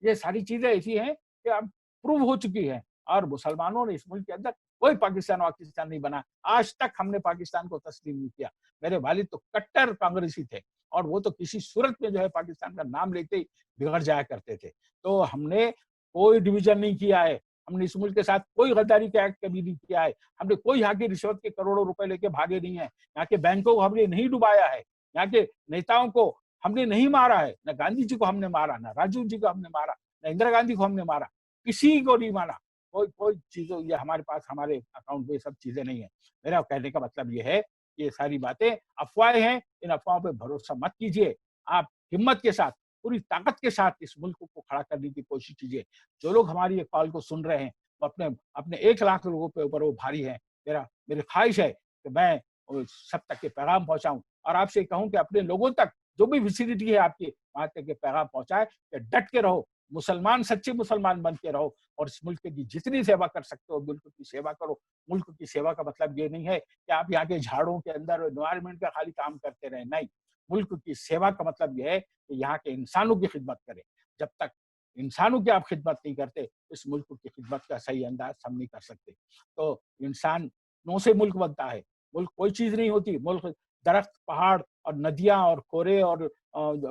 ये सारी चीजें ऐसी हैं कि अब प्रूव हो चुकी है और मुसलमानों ने इस मुल्क के अंदर कोई पाकिस्तान नहीं बना। आज तक हमने पाकिस्तान को तस्लीम नहीं किया। मेरे वालिद तो कट्टर कांग्रेसी थे और वो तो किसी सूरत में जो है पाकिस्तान का नाम लेते ही बिगड़ जाया करते थे। तो हमने कोई डिवीजन नहीं किया है, हमने इस मुल्क के साथ कोई गद्दारी का एक्ट कभी नहीं किया है, हमने कोई यहाँ की रिश्वत के करोड़ों रुपए लेके भागे नहीं है, यहाँ के बैंकों को हमने नहीं डुबाया है, यहाँ के नेताओं को हमने नहीं मारा है, न गांधी जी को हमने मारा, न राजीव जी को हमने मारा, न इंदिरा गांधी को हमने मारा, किसी को नहीं मारा। कोई चीज़ ये हमारे पास हमारे अकाउंट में ये सब चीज़ें नहीं है। मेरा कहने का मतलब ये है कि ये सारी बातें अफ़वाहें हैं, इन अफ़वाहों पे भरोसा मत कीजिए। आप हिम्मत के साथ, पूरी ताकत के साथ इस मुल्क को खड़ा करने की कोशिश कीजिए। जो लोग हमारी ये कॉल को सुन रहे हैं, वो अपने अपने 1 लाख लोगों के ऊपर वो भारी हैं। मेरी ख़्वाहिश है कि मैं सब तक ये पैगाम पहुँचाऊँ और आपसे कहूँ कि अपने लोगों तक जो भी विसिनिटी है आपकी, वहाँ तक ये पैगाम पहुँचाएँ कि डट के रहो, मुसलमान सच्चे मुसलमान बन के रहो और इस मुल्क की जितनी सेवा कर सकते हो मुल्क की सेवा करो। मुल्क की सेवा का मतलब ये नहीं है कि आप यहाँ के झाड़ों के अंदर एनवायरनमेंट का खाली काम करते रहें, नहीं। मुल्क की सेवा का मतलब ये है कि यहाँ के इंसानों की खिदमत करें। जब तक इंसानों की आप खिदमत नहीं करते, इस मुल्क की खिदमत का सही अंदाज़ हम नहीं कर सकते। तो इंसानों से मुल्क बनता है, मुल्क कोई चीज़ नहीं होती, मुल्क दरख्त, पहाड़ और नदियाँ और कोरे और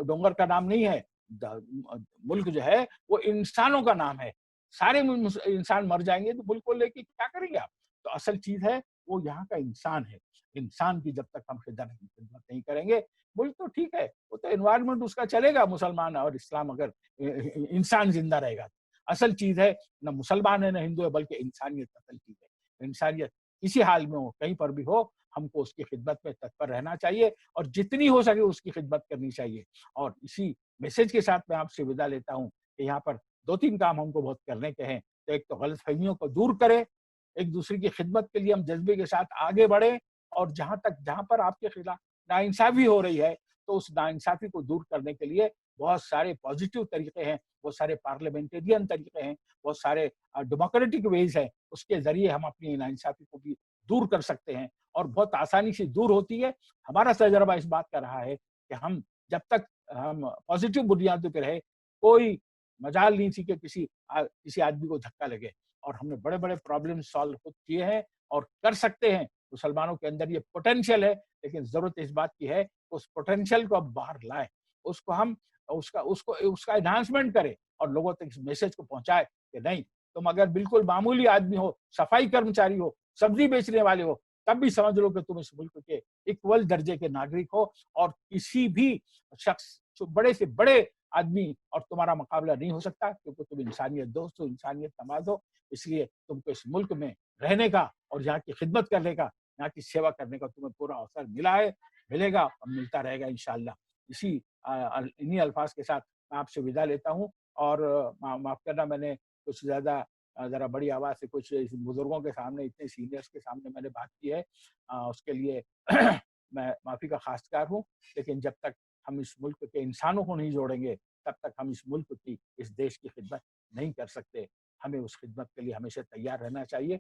डोंगर का नाम नहीं है। मुल्क जो है वो इंसानों का नाम है। सारे इंसान मर जाएंगे तो मुल्क को लेके क्या करेंगे आप? तो असल चीज है वो यहाँ का इंसान है। इंसान की जब तक हम खिदमत नहीं करेंगे, मुल्क तो ठीक है, वो तो एनवायरनमेंट उसका चलेगा, मुसलमान और इस्लाम अगर इंसान जिंदा रहेगा। असल चीज है न मुसलमान है न हिंदू है, बल्कि इंसानियत असल चीज है। इंसानियत किसी हाल में हो, कहीं पर भी हो, हमको उसकी खिदमत में तत्पर रहना चाहिए और जितनी हो सके उसकी खिदमत करनी चाहिए। और इसी मैसेज के साथ मैं आपसे विदा लेता हूँ कि यहाँ पर 2-3 काम हमको बहुत करने के हैं। तो एक तो गलतफ़हमियों को दूर करें, एक दूसरे की खिदमत के लिए हम जज़्बे के साथ आगे बढ़ें और जहाँ पर आपके खिलाफ नाइंसाफ़ी हो रही है, तो उस नाइंसाफ़ी को दूर करने के लिए बहुत सारे पॉज़िटिव तरीके हैं, बहुत सारे पार्लियामेंटेरियन तरीके हैं, बहुत सारे डेमोक्रेटिक वेज़ हैं, उसके ज़रिए हम अपनी नाइंसाफ़ी को भी दूर कर सकते हैं और बहुत आसानी से दूर होती है। हमारा तजुर्बा इस बात का रहा है कि हम जब तक हम पॉजिटिव बुनियादों पे रहे, कोई मजाल नहीं थी कि किसी आदमी को धक्का लगे और हमने बड़े-बड़े प्रॉब्लम सॉल्व खुद किए हैं और कर सकते हैं। मुसलमानों के अंदर ये पोटेंशियल है, लेकिन ज़रूरत इस बात की है कि उस पोटेंशियल को अब बाहर लाएँ। उसको हम उसका एनहांसमेंट करें और लोगों तक इस मैसेज को पहुँचाएँ कि नहीं, तुम अगर बिल्कुल मामूली आदमी हो, सफाई कर्मचारी हो, सब्ज़ी बेचने वाले हो, तब भी समझ लो कि तुम इस मुल्क के इक्वल दर्जे के नागरिक हो और किसी भी शख्स जो बड़े से बड़े आदमी और तुम्हारा मुकाबला नहीं हो सकता, क्योंकि तुम इंसानियत दोस्त हो, इंसानियत नवाज़ हो। इसलिए तुमको इस मुल्क में रहने का और यहाँ की खिदमत करने का, यहाँ की सेवा करने का तुम्हें पूरा अवसर मिला है, मिलेगा और मिलता रहेगा इंशाअल्लाह। इन्हीं अल्फाज के साथ मैं आपसे विदा लेता हूँ और माफ़ करना, मैंने कुछ ज़्यादा ज़रा बड़ी आवाज़ से कुछ इस बुज़ुर्गों के सामने, इतने सीनियर्स के सामने मैंने बात की है। उसके लिए मैं माफ़ी का ख़ास्तकार हूँ। लेकिन जब तक हम इस मुल्क के इंसानों को नहीं जोड़ेंगे, तब तक हम इस मुल्क की, इस देश की खिदमत नहीं कर सकते। हमें उस खिदमत के लिए हमेशा तैयार रहना चाहिए